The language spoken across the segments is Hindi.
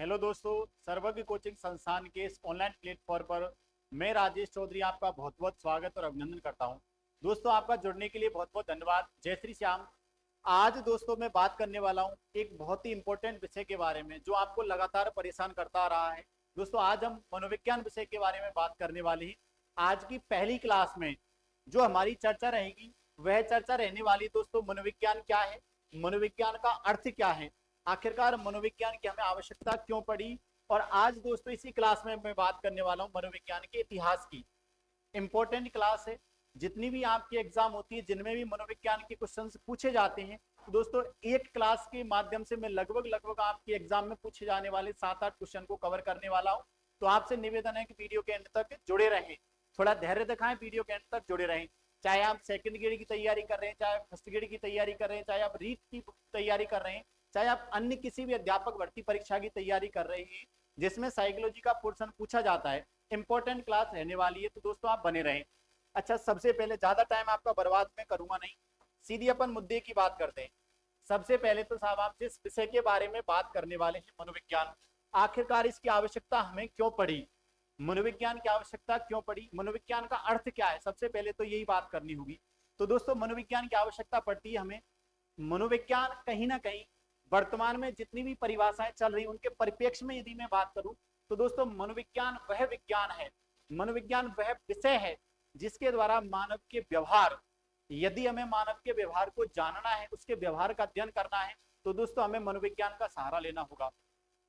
हेलो दोस्तों, सर्वज्ञ कोचिंग संस्थान के इस ऑनलाइन प्लेटफॉर्म पर मैं राजेश चौधरी आपका बहुत बहुत स्वागत और अभिनंदन करता हूं। दोस्तों, आपका जुड़ने के लिए बहुत बहुत धन्यवाद। जय श्री श्याम। आज दोस्तों मैं बात करने वाला हूं एक बहुत ही इंपॉर्टेंट विषय के बारे में जो आपको लगातार परेशान करता आ रहा है। दोस्तों, आज हम मनोविज्ञान विषय के बारे में बात करने वाले हैं। आज की पहली क्लास में जो हमारी चर्चा रहेगी वह चर्चा रहने वाली दोस्तों मनोविज्ञान क्या है, मनोविज्ञान का अर्थ क्या है, आखिरकार मनोविज्ञान की हमें आवश्यकता क्यों पड़ी। और आज दोस्तों इसी क्लास में मैं बात करने वाला हूं मनोविज्ञान के इतिहास की। इंपॉर्टेंट क्लास है। जितनी भी आपकी एग्जाम होती है जिनमें भी मनोविज्ञान के क्वेश्चंस पूछे जाते हैं तो दोस्तों एक क्लास के माध्यम से मैं लगभग लगभग आपके एग्जाम में पूछे जाने वाले 7-8 क्वेश्चन को कवर करने वाला हूं। तो आपसे निवेदन है कि वीडियो के एंड तक जुड़े रहें, थोड़ा धैर्य दिखाएं, वीडियो के एंड तक जुड़े रहें। चाहे आप सेकंड ग्रेड की तैयारी कर रहे हैं, चाहे फर्स्ट ग्रेड की तैयारी कर रहे हैं, चाहे आप रीट की तैयारी कर रहे हैं, चाहे आप अन्य किसी भी अध्यापक भर्ती परीक्षा की तैयारी कर रहे हैं जिसमें साइकोलॉजी का पोर्शन पूछा जाता है, इंपॉर्टेंट क्लास रहने वाली है। तो दोस्तों आप बने रहें। अच्छा, सबसे पहले ज्यादा टाइम आपका बर्बाद मैं करूंगा नहीं, सीधी अपन मुद्दे की बात करते हैं। सबसे पहले तो साहब आप जिस विषय के बारे में बात करने वाले हैं मनोविज्ञान, आखिरकार इसकी आवश्यकता हमें क्यों पड़ी, मनोविज्ञान की आवश्यकता क्यों पड़ी, मनोविज्ञान का अर्थ क्या है, सबसे पहले तो यही बात करनी होगी। तो दोस्तों मनोविज्ञान की आवश्यकता पड़ती है हमें। मनोविज्ञान कहीं ना कहीं वर्तमान में जितनी भी परिभाषाएं चल रही उनके परिप्रेक्ष्य में यदि मैं बात करूं तो दोस्तों मनोविज्ञान वह विज्ञान है, मनोविज्ञान वह विषय है जिसके द्वारा मानव के व्यवहार, यदि हमें मानव के व्यवहार को जानना है, उसके व्यवहार का अध्ययन करना है तो दोस्तों हमें मनोविज्ञान का सहारा लेना होगा।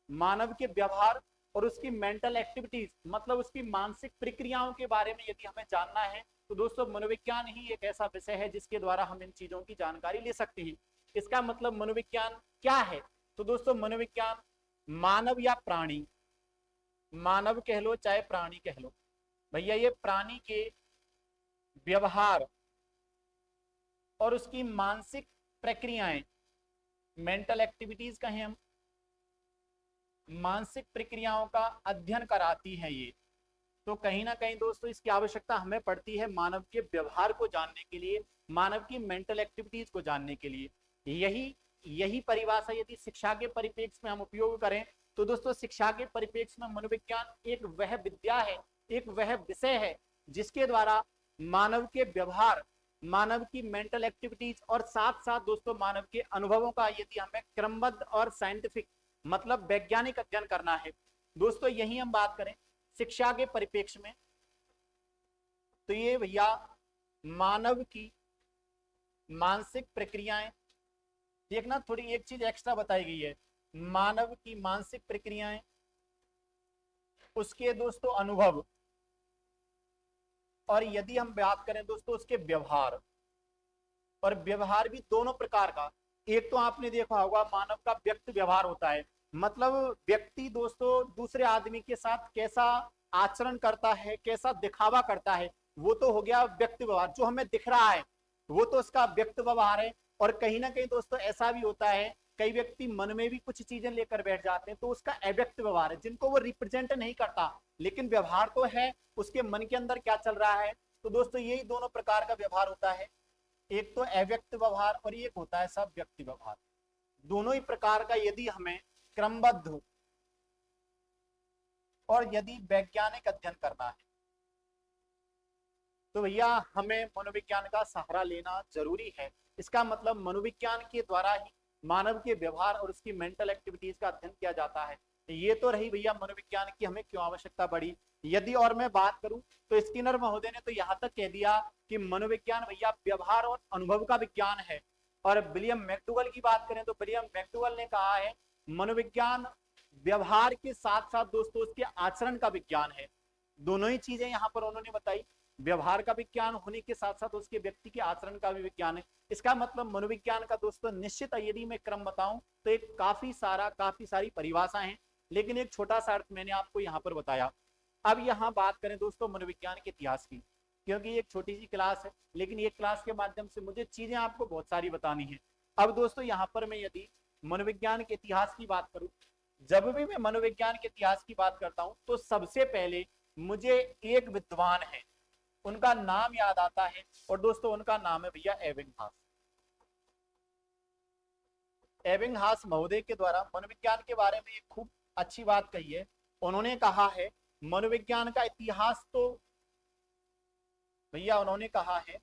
मानव के व्यवहार और उसकी मेंटल एक्टिविटीज मतलब उसकी मानसिक प्रक्रियाओं के बारे में यदि हमें जानना है तो दोस्तों मनोविज्ञान ही एक ऐसा विषय है जिसके द्वारा हम इन चीजों की जानकारी ले सकते हैं। इसका मतलब मनोविज्ञान क्या है? तो दोस्तों मनोविज्ञान मानव या प्राणी, मानव कह लो चाहे प्राणी कह लो, भैया ये प्राणी के व्यवहार और उसकी मानसिक प्रक्रियाएं, मेंटल एक्टिविटीज कहें हम, मानसिक प्रक्रियाओं का अध्ययन कराती है ये। तो कहीं ना कहीं दोस्तों इसकी आवश्यकता हमें पड़ती है मानव के व्यवहार को जानने के लिए, मानव की मेंटल एक्टिविटीज को जानने के लिए। यही यही परिभाषा यदि शिक्षा के परिप्रेक्ष्य में हम उपयोग करें तो दोस्तों शिक्षा के परिप्रेक्ष्य में मनोविज्ञान एक वह विद्या है, एक वह विषय है जिसके द्वारा मानव के व्यवहार, मानव की मेंटल एक्टिविटीज और साथ साथ दोस्तों मानव के अनुभवों का यदि हमें क्रमबद्ध और साइंटिफिक मतलब वैज्ञानिक अध्ययन करना है दोस्तों, यही हम बात करें शिक्षा के परिप्रेक्ष्य में तो ये भैया मानव की मानसिक प्रक्रियाएं, देखना थोड़ी एक चीज एक्स्ट्रा बताई गई है, मानव की मानसिक प्रक्रियाएं, उसके दोस्तों अनुभव, और यदि हम बात करें दोस्तों उसके व्यवहार, और व्यवहार भी दोनों प्रकार का। एक तो आपने देखा होगा मानव का व्यक्त व्यवहार होता है, मतलब व्यक्ति दोस्तों दूसरे आदमी के साथ कैसा आचरण करता है, कैसा दिखावा करता है, वो तो हो गया व्यक्त व्यवहार, जो हमें दिख रहा है वो तो उसका व्यक्त व्यवहार है। और कहीं ना कहीं दोस्तों ऐसा भी होता है कई व्यक्ति मन में भी कुछ चीजें लेकर बैठ जाते हैं तो उसका अव्यक्त व्यवहार है, जिनको वो रिप्रेजेंट नहीं करता लेकिन व्यवहार तो है, उसके मन के अंदर क्या चल रहा है। तो दोस्तों यही दोनों प्रकार का व्यवहार होता है, एक तो अव्यक्त व्यवहार और एक होता है सब व्यक्ति व्यवहार। दोनों ही प्रकार का यदि हमें क्रमबद्ध और यदि वैज्ञानिक अध्ययन करना है तो भैया हमें मनोविज्ञान का सहारा लेना जरूरी है। इसका मतलब मनोविज्ञान के द्वारा ही मानव के व्यवहार और उसकी मेंटल एक्टिविटीज का अध्ययन किया जाता है। ये तो रही भैया मनोविज्ञान की हमें क्यों आवश्यकता पड़ी। यदि और मैं बात करूं तो स्किनर महोदय ने तो यहां तक कह दिया कि मनोविज्ञान भैया व्यवहार और अनुभव का विज्ञान है। और विलियम मैकडूगल की बात करें तो विलियम मैकडूगल ने कहा है मनोविज्ञान व्यवहार के साथ साथ दोस्तों उसके आचरण का विज्ञान है। दोनों ही चीजें यहाँ पर उन्होंने बताई, व्यवहार का विज्ञान होने के साथ साथ उसके व्यक्ति के आचरण का भी विज्ञान है। इसका मतलब मनोविज्ञान का दोस्तों निश्चित यदि मैं क्रम बताऊं तो एक काफी सारी परिभाषाएं हैं, लेकिन एक छोटा सा अर्थ मैंने आपको यहाँ पर बताया। अब यहाँ बात करें दोस्तों मनोविज्ञान के इतिहास की, क्योंकि एक छोटी सी क्लास है लेकिन एक क्लास के माध्यम से मुझे चीजें आपको बहुत सारी बतानी है। अब दोस्तों यहाँ पर मैं यदि मनोविज्ञान के इतिहास की बात करूं, जब भी मैं मनोविज्ञान के इतिहास की बात करता हूं तो सबसे पहले मुझे एक विद्वान है उनका नाम याद आता है और दोस्तों उनका नाम है भैया एबिंगहास। एबिंगहास महोदय के द्वारा मनोविज्ञान के बारे में एक खूब अच्छी बात कही है। उन्होंने कहा है मनोविज्ञान का इतिहास तो भैया उन्होंने कहा है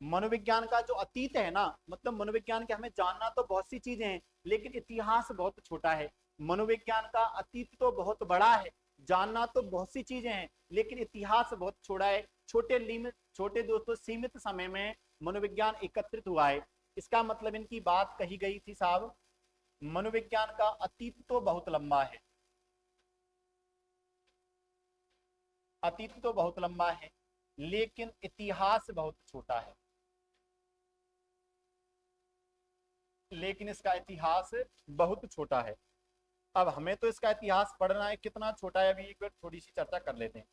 मनोविज्ञान का जो अतीत है ना, मतलब मनोविज्ञान के हमें जानना तो बहुत सी चीजें हैं लेकिन इतिहास बहुत छोटा है। मनोविज्ञान का अतीत तो बहुत बड़ा है, जानना तो बहुत सी चीजें हैं लेकिन इतिहास बहुत छोटा है। छोटे दोस्तों सीमित समय में मनोविज्ञान एकत्रित हुआ है। इसका मतलब इनकी बात कही गई थी साहब, मनोविज्ञान का अतीत तो बहुत लंबा है, अतीत तो बहुत लंबा है लेकिन इतिहास बहुत छोटा है, लेकिन इसका इतिहास बहुत छोटा है। अब हमें तो इसका इतिहास पढ़ना है, कितना छोटा है अभी एक बार थोड़ी सी चर्चा कर लेते हैं।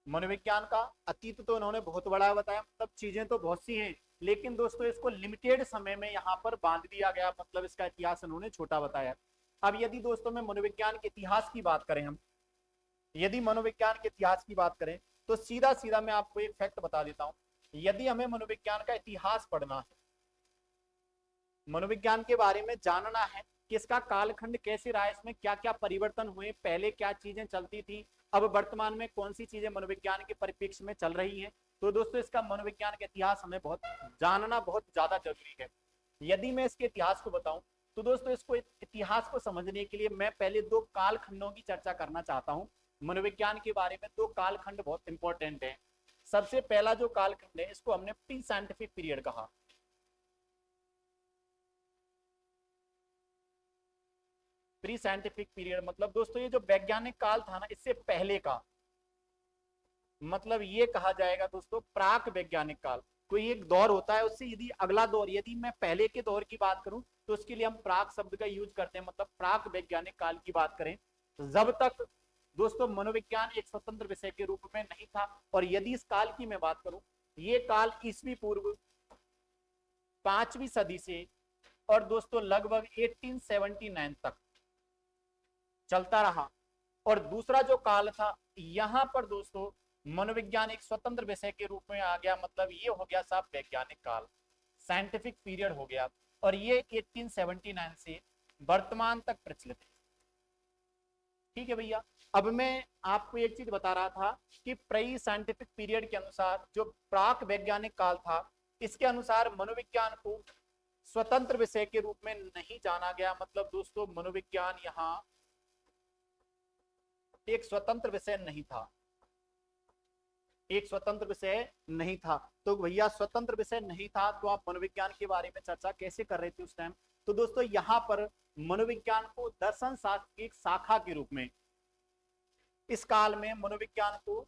मनोविज्ञान का अतीत तो इन्होंने बहुत बड़ा बताया, मतलब चीजें तो बहुत सी हैं लेकिन दोस्तों इसको लिमिटेड समय में यहाँ पर बांध दिया गया, मतलब इसका इतिहास इन्होंने छोटा बताया। अब यदि दोस्तों में मनोविज्ञान के इतिहास की बात करें हम, यदि मनोविज्ञान के इतिहास की बात करें तो सीधा सीधा मैं आपको एक फैक्ट बता देता हूं। यदि हमें मनोविज्ञान का इतिहास पढ़ना है, मनोविज्ञान के बारे में जानना है कि इसका कालखंड कैसे रहा, इसमें क्या क्या परिवर्तन हुए, पहले क्या चीजें चलती थी, अब वर्तमान में कौन सी चीजें मनोविज्ञान के परिप्रेक्ष्य में चल रही हैं, तो दोस्तों इसका मनोविज्ञान का इतिहास हमें बहुत जानना बहुत ज्यादा जरूरी है। यदि मैं इसके इतिहास को बताऊं तो दोस्तों इसको इतिहास को समझने के लिए मैं पहले दो कालखंडों की चर्चा करना चाहता हूं। मनोविज्ञान के बारे में दो कालखंड बहुत इंपॉर्टेंट है। सबसे पहला जो कालखंड है इसको हमने प्री साइंटिफिक पीरियड कहा। प्री साइंटिफिक पीरियड मतलब दोस्तों ये जो वैज्ञानिक काल था ना, इससे पहले का मतलब ये कहा जाएगा दोस्तों प्राक वैज्ञानिक काल। कोई एक दौर होता है, उससे यदि अगला दौर, यदि मैं पहले के दौर की बात करूं तो उसके लिए हम प्राक शब्द का यूज करते हैं, मतलब प्राक वैज्ञानिक काल की बात करें तो जब तक दोस्तों मनोविज्ञान एक स्वतंत्र विषय के रूप में नहीं था। और यदि इस काल की मैं बात करूं, ये काल ईसवी पूर्व 5वीं सदी से और दोस्तों लगभग 1879 तक चलता रहा। और दूसरा जो काल था यहां पर दोस्तों मनोविज्ञान एक स्वतंत्र विषय के रूप में आ गया, मतलब ये हो गया साहब वैज्ञानिक काल, साइंटिफिक पीरियड हो गया। और ये 1879 से वर्तमान तक प्रचलित है। ठीक है भैया। अब मैं आपको एक चीज बता रहा था कि प्री साइंटिफिक पीरियड के अनुसार जो प्राक वैज्ञानिक काल था, इसके अनुसार मनोविज्ञान को स्वतंत्र विषय के रूप में नहीं जाना गया, मतलब दोस्तों मनोविज्ञान यहाँ एक स्वतंत्र विषय नहीं था, एक स्वतंत्र विषय नहीं था। तो भैया स्वतंत्र विषय नहीं था तो आप मनोविज्ञान के बारे में चर्चा कैसे कर रहे थे उस टाइम। तो दोस्तों यहाँ पर मनोविज्ञान को दर्शन शास्त्र की एक शाखा के रूप में, इस काल में मनोविज्ञान को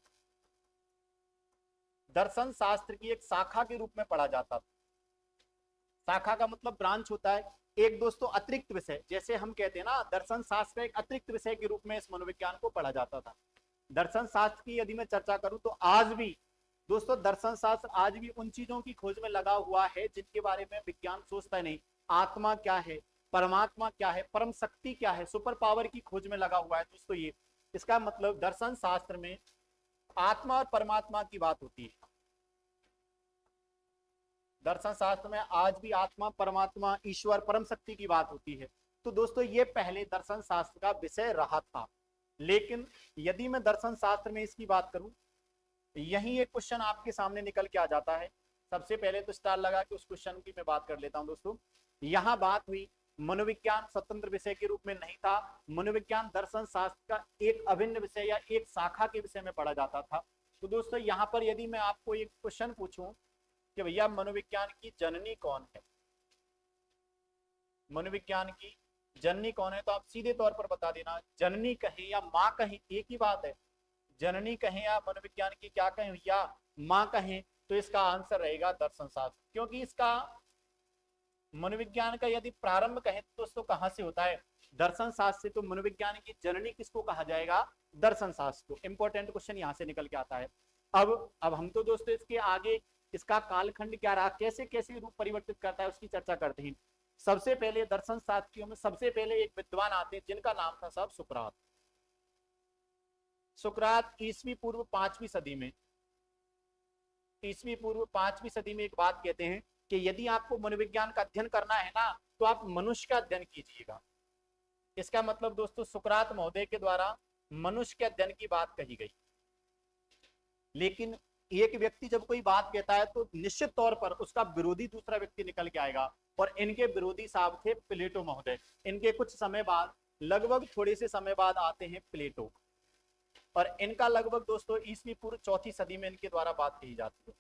दर्शन शास्त्र की एक शाखा के रूप में पढ़ा जाता था। शाखा का मतलब ब्रांच होता है एक दोस्तों अतिरिक्त विषय, जैसे हम कहते हैं ना दर्शन शास्त्र एक अतिरिक्त विषय के रूप में इस मनोविज्ञान को पढ़ा जाता था। दर्शन शास्त्र की यदि मैं चर्चा करूं तो आज भी दोस्तों दर्शन शास्त्र आज भी उन चीजों की खोज में लगा हुआ है जिनके बारे में विज्ञान सोचता नहीं। आत्मा क्या है, परमात्मा क्या है, परम शक्ति क्या है, सुपर पावर की खोज में लगा हुआ है दोस्तों ये। इसका मतलब दर्शन शास्त्र में आत्मा और परमात्मा की बात होती है। दर्शन शास्त्र में आज भी आत्मा, परमात्मा, ईश्वर, परम शक्ति की बात होती है। तो दोस्तों ये पहले दर्शन शास्त्र का विषय रहा था। लेकिन यदि मैं दर्शन शास्त्र में इसकी बात करूं, यही एक क्वेश्चन आपके सामने निकल के आ जाता है। सबसे पहले तो स्टार लगा के उस क्वेश्चन की मैं बात कर लेता हूं दोस्तों। यहां बात हुई मनोविज्ञान स्वतंत्र विषय के रूप में नहीं था, मनोविज्ञान दर्शन शास्त्र का एक अभिन्न विषय या एक शाखा के विषय में पढ़ा जाता था। तो दोस्तों यहाँ पर यदि मैं आपको एक क्वेश्चन पूछूं कि भैया मनोविज्ञान की जननी कौन है, मनोविज्ञान की जननी कौन है, तो आप सीधे तौर पर बता देना। जननी कहें या माँ कहें एक ही बात है, जननी कहें या मनोविज्ञान की क्या कहें या माँ कहें, तो इसका आंसर रहेगा दर्शन शास्त्र। क्योंकि इसका मनोविज्ञान का यदि प्रारंभ कहें तो दोस्तों कहां से होता है, दर्शन शास्त्र से। तो मनोविज्ञान की जननी किसको कहा जाएगा, दर्शन शास्त्र को। इंपॉर्टेंट क्वेश्चन यहां से निकल के आता है। अब हम तो दोस्तों इसके आगे इसका कालखंड क्या रहा, कैसे कैसे रूप परिवर्तित करता है उसकी चर्चा करते हैं। सबसे पहले दर्शन शास्त्रियों में सबसे पहले एक विद्वान आते हैं जिनका नाम था साहब सुकरात। सुकरात ईसवी पूर्व 5वीं सदी में, ईसवी पूर्व 5वीं सदी में एक बात कहते हैं कि यदि आपको मनोविज्ञान का अध्ययन करना है ना तो आप मनुष्य का अध्ययन कीजिएगा। इसका मतलब दोस्तों सुकरात महोदय के द्वारा मनुष्य के अध्ययन की बात कही गई। लेकिन एक व्यक्ति जब कोई बात कहता है तो निश्चित तौर पर उसका विरोधी दूसरा व्यक्ति निकल के आएगा, और इनके विरोधी साहब थे प्लेटो महोदय। इनके कुछ समय बाद, लगभग थोड़े से समय बाद आते हैं प्लेटो, और इनका लगभग दोस्तों ईसवी पूर्व 4वीं सदी में इनके द्वारा बात कही जाती है।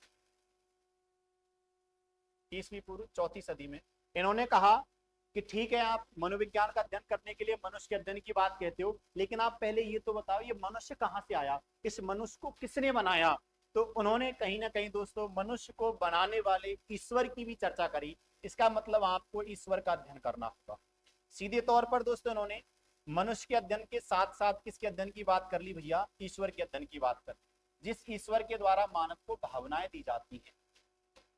ईसवी पूर्व 4वीं सदी में इन्होंने कहा कि ठीक है, आप मनोविज्ञान का अध्ययन करने के लिए मनुष्य के अध्ययन की बात कहते हो, लेकिन आप पहले ये तो बताओ ये मनुष्य कहाँ से आया, इस मनुष्य को किसने बनाया। तो उन्होंने कहीं ना कहीं दोस्तों मनुष्य को बनाने वाले ईश्वर की भी चर्चा करी। इसका मतलब आपको ईश्वर का अध्ययन करना होगा। सीधे तौर पर दोस्तों इन्होंने मनुष्य के अध्ययन के साथ साथ किसके अध्ययन की बात कर ली भैया, ईश्वर के अध्ययन की बात कर, जिस ईश्वर के द्वारा मानव को भावनाएं दी जाती है।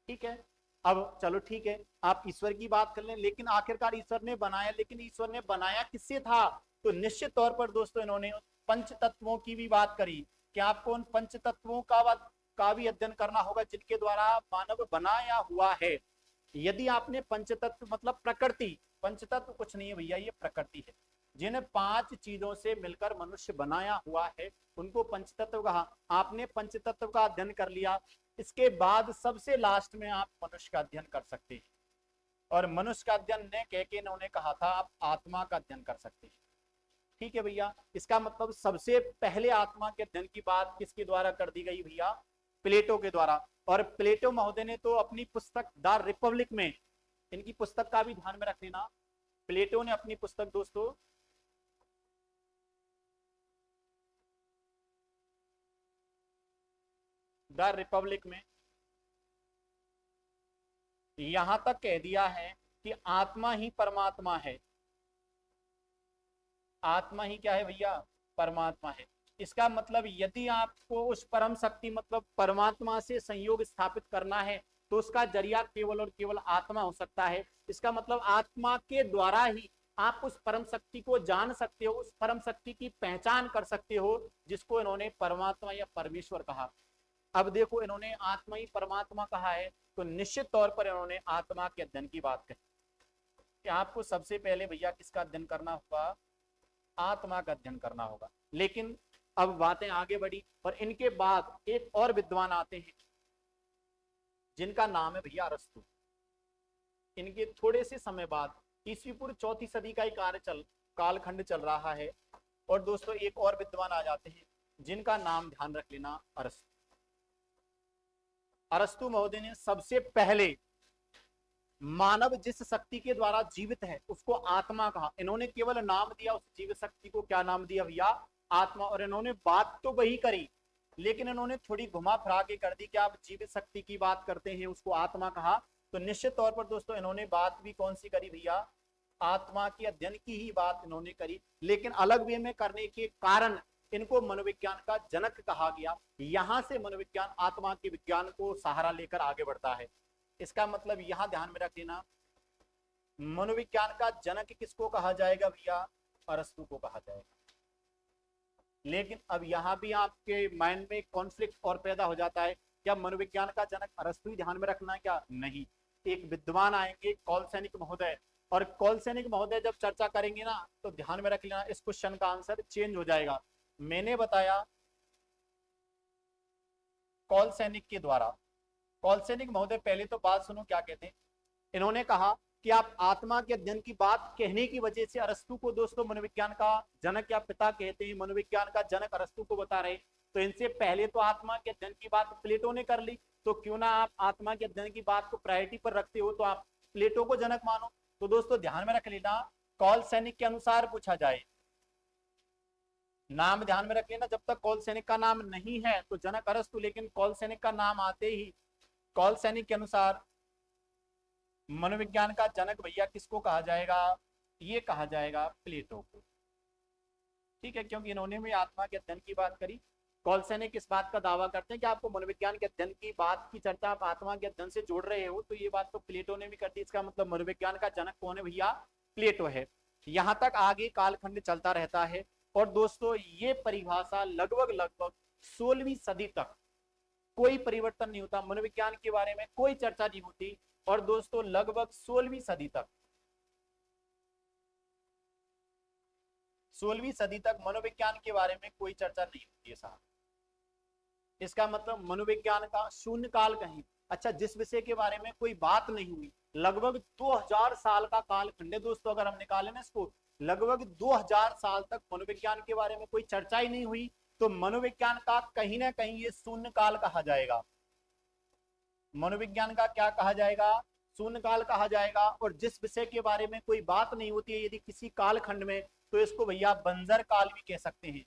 ठीक है, अब चलो ठीक है, आप ईश्वर की बात कर लें, लेकिन आखिरकार ईश्वर ने बनाया, लेकिन ईश्वर ने बनाया किससे था। तो निश्चित तौर पर दोस्तों इन्होंने पंच तत्वों की भी बात करी कि आपको उन पंच तत्वों का भी अध्ययन करना होगा जिनके द्वारा मानव बनाया हुआ है। यदि आपने पंचतत्व मतलब प्रकृति, पंचतत्व कुछ नहीं है भैया, ये प्रकृति है, जिन 5 चीजों से मिलकर मनुष्य बनाया हुआ है उनको पंचतत्व कहा। आपने पंचतत्व का अध्ययन कर लिया, इसके बाद सबसे लास्ट में आप मनुष्य का अध्ययन कर सकते हैं, और मनुष्य का अध्ययन ने कह के इन्होंने कहा था आप आत्मा का अध्ययन कर सकते हैं। ठीक है भैया, इसका मतलब सबसे पहले आत्मा के अध्ययन की बात किसके द्वारा कर दी गई भैया, प्लेटो के द्वारा। और प्लेटो महोदय ने तो अपनी पुस्तक द रिपब्लिक में, इनकी पुस्तक का भी ध्यान में रख लेना, प्लेटो ने अपनी पुस्तक दोस्तों द रिपब्लिक में यहां तक कह दिया है कि आत्मा ही परमात्मा है। आत्मा ही क्या है भैया, परमात्मा है। इसका मतलब यदि आपको उस परम शक्ति मतलब परमात्मा से संयोग स्थापित करना है तो उसका जरिया केवल और केवल आत्मा हो सकता है। इसका मतलब आत्मा के द्वारा ही आप उस परम शक्ति को जान सकते हो, उस परम शक्ति की पहचान कर सकते हो, जिसको इन्होंने परमात्मा या परमेश्वर कहा। अब देखो, इन्होंने आत्मा ही परमात्मा कहा है, तो निश्चित तौर पर इन्होंने आत्मा के अध्ययन की बात कही कि आपको सबसे पहले भैया किसका अध्ययन करना होगा, आत्मा का अध्ययन करना होगा। लेकिन अब बातें आगे बढ़ी और इनके बाद एक और विद्वान आते हैं जिनका नाम है भैया अरस्तु। इनके थोड़े से समय बाद ईसवी पूर्व 4वीं सदी का ही कालखंड चल रहा है, और दोस्तों एक और विद्वान आ जाते हैं जिनका नाम ध्यान रख लेना, अरस्तु। अरस्तु महोदय ने सबसे पहले मानव जिस शक्ति के द्वारा जीवित है उसको आत्मा कहा। इन्होंने केवल नाम दिया उस जीवित शक्ति को, क्या नाम दिया भैया, आत्मा। और इन्होंने बात तो वही करी, लेकिन इन्होंने थोड़ी घुमा फिरा के कर दी कि आप जीवित शक्ति की बात करते हैं, उसको आत्मा कहा। तो निश्चित तौर पर दोस्तों इन्होंने बात भी कौन सी करी भैया, आत्मा के अध्ययन की ही बात इन्होंने करी, लेकिन अलग वे में करने के कारण इनको मनोविज्ञान का जनक कहा गया। यहां से मनोविज्ञान आत्मा के विज्ञान को सहारा लेकर आगे बढ़ता है। इसका मतलब यहां ध्यान में रख लेना, मनोविज्ञान का जनक किसको कहा जाएगा भैया, अरस्तु को कहा जाएगा। लेकिन अब यहां भी आपके माइंड में कॉन्फ्लिक्ट और पैदा हो जाता है, क्या मनोविज्ञान का जनक अरस्तु ही ध्यान में रखना है क्या, नहीं। एक विद्वान आएंगे कौलसैनिक महोदय, और कौलसैनिक महोदय जब चर्चा करेंगे ना तो ध्यान में रख लेना इस क्वेश्चन का आंसर चेंज हो जाएगा। मैंने बताया कौलसैनिक के द्वारा, कौलसैनिक महोदय पहले तो बात सुनो क्या कहते हैं। इन्होंने कहा कि आप आत्मा के अध्ययन की बात कहने की वजह से अरस्तु को दोस्तों मनोविज्ञान का जनक या पिता कहते हैं, मनोविज्ञान का जनक अरस्तु को बता रहे। तो इनसे पहले तो आत्मा के अध्ययन की बात प्लेटो ने कर ली, तो क्यों ना आप आत्मा के अध्ययन की बात को प्रायोरिटी पर रखते हो तो आप प्लेटो को जनक मानो। तो दोस्तों ध्यान में रख लेना, कौलसैनिक के अनुसार पूछा जाए, नाम ध्यान में रख लेना, जब तक कौलसैनिक का नाम नहीं है तो जनक अरस्तु, लेकिन कौलसैनिक का नाम आते ही कौलसैनिक के अनुसार मनोविज्ञान का जनक भैया किसको कहा जाएगा, ये कहा जाएगा प्लेटो को। ठीक है, क्योंकि इन्होंने भी आत्मा के अध्ययन की बात करी। कौलसैनिक इस बात का दावा करते हैं कि आपको मनोविज्ञान के अध्ययन की बात की चर्चा आप आत्मा के अध्ययन से जोड़ रहे हो, तो ये बात तो प्लेटो ने भी कर दी। इसका मतलब मनोविज्ञान का जनक कौन है भैया, प्लेटो है। यहां तक आगे कालखंड चलता रहता है, और दोस्तों ये परिभाषा लगभग 16वीं सदी तक कोई परिवर्तन नहीं होता, मनोविज्ञान के बारे में कोई चर्चा नहीं होती। और दोस्तों लगभग 16वीं सदी तक 16वीं सदी तक मनोविज्ञान के बारे में कोई चर्चा नहीं होती है साहब। इसका मतलब मनोविज्ञान का शून्य काल कहीं, अच्छा जिस विषय के बारे में कोई बात नहीं हुई, लगभग 2000 साल का कालखंड है दोस्तों, अगर हम निकालें ना इसको, लगभग 2000 साल तक मनोविज्ञान के बारे में कोई चर्चा ही नहीं हुई, तो मनोविज्ञान का कहीं ना कहीं ये शून्य काल कहा जाएगा। मनोविज्ञान का क्या कहा जाएगा? शून्य काल कहा जाएगा। और जिस विषय के बारे में कोई बात नहीं होती है यदि किसी कालखंड में, तो इसको भैया बंजर काल भी कह सकते हैं।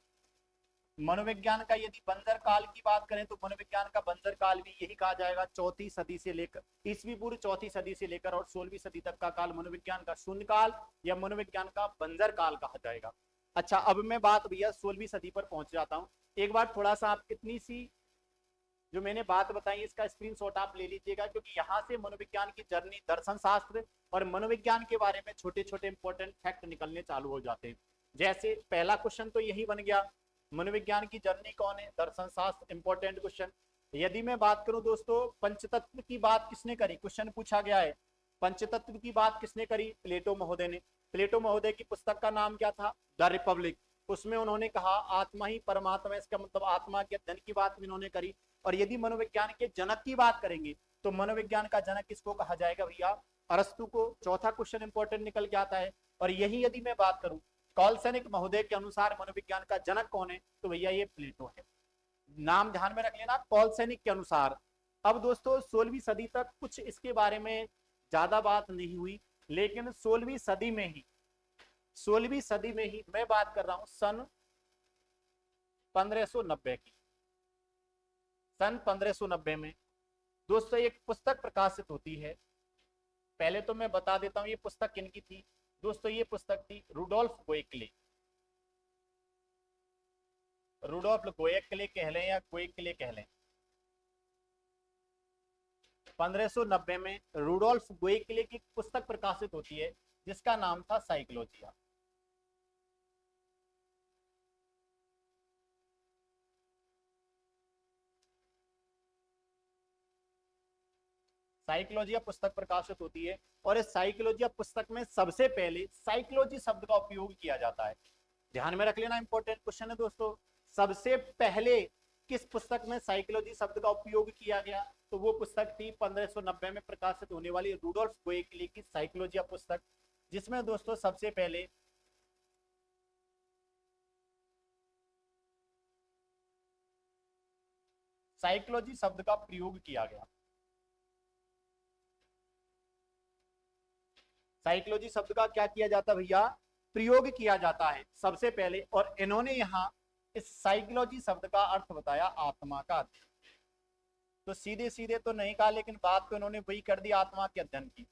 मनोविज्ञान का यदि बंजर काल की बात करें तो मनोविज्ञान का बंजर काल भी यही कहा जाएगा, चौथी सदी से लेकर, ईस्वी पूर्व चौथी सदी से लेकर और 16वीं सदी तक का काल मनोविज्ञान का शून्य काल या मनोविज्ञान का बंजर काल कहा जाएगा। अच्छा अब मैं बात भैया 16वीं सदी पर पहुंच जाता हूँ। एक बार थोड़ा सा आप इतनी सी जो मैंने बात बताई इसका स्क्रीनशॉट आप ले लीजिएगा, क्योंकि यहाँ से मनोविज्ञान की जर्नी, दर्शन शास्त्र और मनोविज्ञान के बारे में छोटे छोटे इंपॉर्टेंट फैक्ट निकलने चालू हो जाते हैं। जैसे पहला क्वेश्चन तो यही बन गया, मनोविज्ञान की जर्नी कौन है? दर्शन शास्त्र, इंपॉर्टेंट क्वेश्चन। यदि मैं बात करूं दोस्तों, पंचतत्व की बात किसने करी? क्वेश्चन पूछा गया है, पंचतत्व की बात किसने करी? प्लेटो महोदय ने। प्लेटो महोदय की पुस्तक का नाम क्या था? The Republic. उसमें उन्होंने कहा आत्मा ही परमात्मा, इसका मतलब आत्मा के अध्ययन की बात इन्होंने करी। और यदि मनोविज्ञान के जनक की बात करेंगे तो मनोविज्ञान का जनक किसको कहा जाएगा भैया? अरस्तु को। चौथा क्वेश्चन इंपॉर्टेंट निकल के आता है। और यही यदि मैं बात करूं कॉलसेनिक महोदय के अनुसार मनोविज्ञान का जनक कौन है, तो भैया ये प्लेटो है। नाम ध्यान में रख लेना, कॉलसेनिक के अनुसार। अब दोस्तों 16वीं सदी तक कुछ इसके बारे में ज्यादा बात नहीं हुई, लेकिन 16वीं सदी में ही मैं बात कर रहा हूं सन 1590 की। सन 1590 में दोस्तों एक पुस्तक प्रकाशित होती है। पहले तो मैं बता देता हूं ये पुस्तक किनकी थी दोस्तों। ये पुस्तक थी रुडोल्फ गोएक्ले। रुडोल्फ गोएक्ले कह लें या गोएक्ले कह लें। 1590 में रुडोल्फ गोएक्ले की पुस्तक प्रकाशित होती है जिसका नाम था साइकोलॉजिया। साइकोलॉजिया पुस्तक प्रकाशित होती है और इस साइकोलॉजिया पुस्तक में सबसे पहले साइकोलॉजी शब्द का उपयोग किया जाता है। ध्यान में रख लेना, इंपॉर्टेंट क्वेश्चन है दोस्तों। सबसे पहले किस पुस्तक में साइकोलॉजी शब्द का उपयोग किया गया? तो वो पुस्तक थी 1590 में प्रकाशित होने वाली रुडोल्फ गोएक्ले की साइकोलॉजिया पुस्तक, जिसमें दोस्तों सबसे पहले साइकोलॉजी शब्द का प्रयोग किया गया। साइकोलॉजी शब्द का क्या किया जाता भैया? प्रयोग किया जाता है सबसे पहले। और इन्होंने यहाँ इस साइकोलॉजी शब्द का अर्थ बताया आत्मा का अध्ययन। तो सीधे सीधे तो नहीं कहा, लेकिन बात तो इन्होंने वही कर दी, आत्मा के अध्ययन की।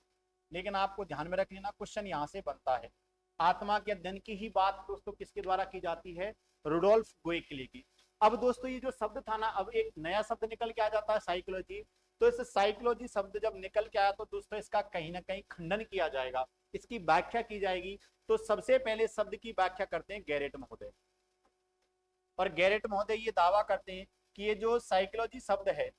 लेकिन आपको ध्यान में रख लेना, क्वेश्चन यहाँ से बनता है, आत्मा के अध्ययन की ही बात दोस्तों किसके द्वारा की जाती है? रुडोल्फ गोएक्ले की। अब दोस्तों ये जो शब्द था ना, अब एक नया शब्द निकल के आ जाता है साइकोलॉजी। तो इस साइकोलॉजी शब्द जब निकल के आया तो दोस्तों इसका कहीं ना कहीं खंडन किया जाएगा, इसकी व्याख्या की जाएगी। तो सबसे पहले शब्द की व्याख्या करते हैं गैरेट महोदय। और गैरेट महोदय ये दावा करते हैं कि ये जो साइकोलॉजी शब्द है,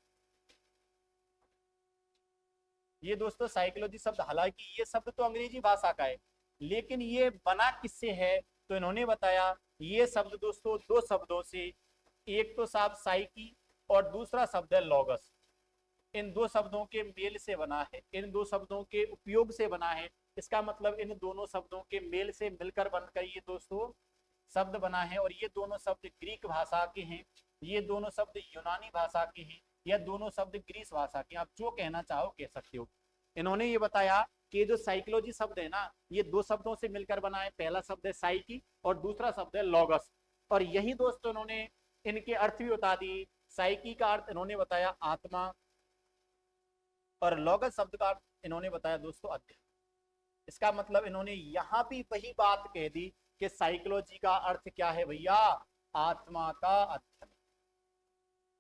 ये दोस्तों साइकोलॉजी शब्द, हालांकि ये शब्द तो अंग्रेजी भाषा का है, लेकिन ये बना किससे है? तो इन्होंने बताया ये शब्द दोस्तों दो शब्दों से, एक तो साहब साइकी और दूसरा शब्द है लॉगस। इन दो शब्दों के मेल से बना है, इन दो शब्दों के उपयोग से बना है। इसका मतलब इन दोनों शब्दों के मेल से मिलकर बनकर ये दोस्तों शब्द बना है। और ये दोनों शब्द ग्रीक भाषा के हैं, ये दोनों शब्द यूनानी भाषा के हैं, या दोनों शब्द ग्रीस भाषा के, आप जो कहना चाहो कह सकते हो। इन्होंने ये बताया कि जो साइकोलॉजी शब्द है ना, ये दो शब्दों से मिलकर बना है। पहला शब्द है साइकी और दूसरा शब्द है लॉगस। और यही दोस्तों इन्होंने इनके अर्थ भी बता दिए। साइकी का अर्थ इन्होंने बताया आत्मा, और लॉगस शब्द का अर्थ इन्होंने बताया दोस्तों अध्ययन। इसका मतलब इन्होंने यहां भी वही बात कह दी कि साइकोलॉजी का अर्थ क्या है भैया? आत्मा का अध्ययन,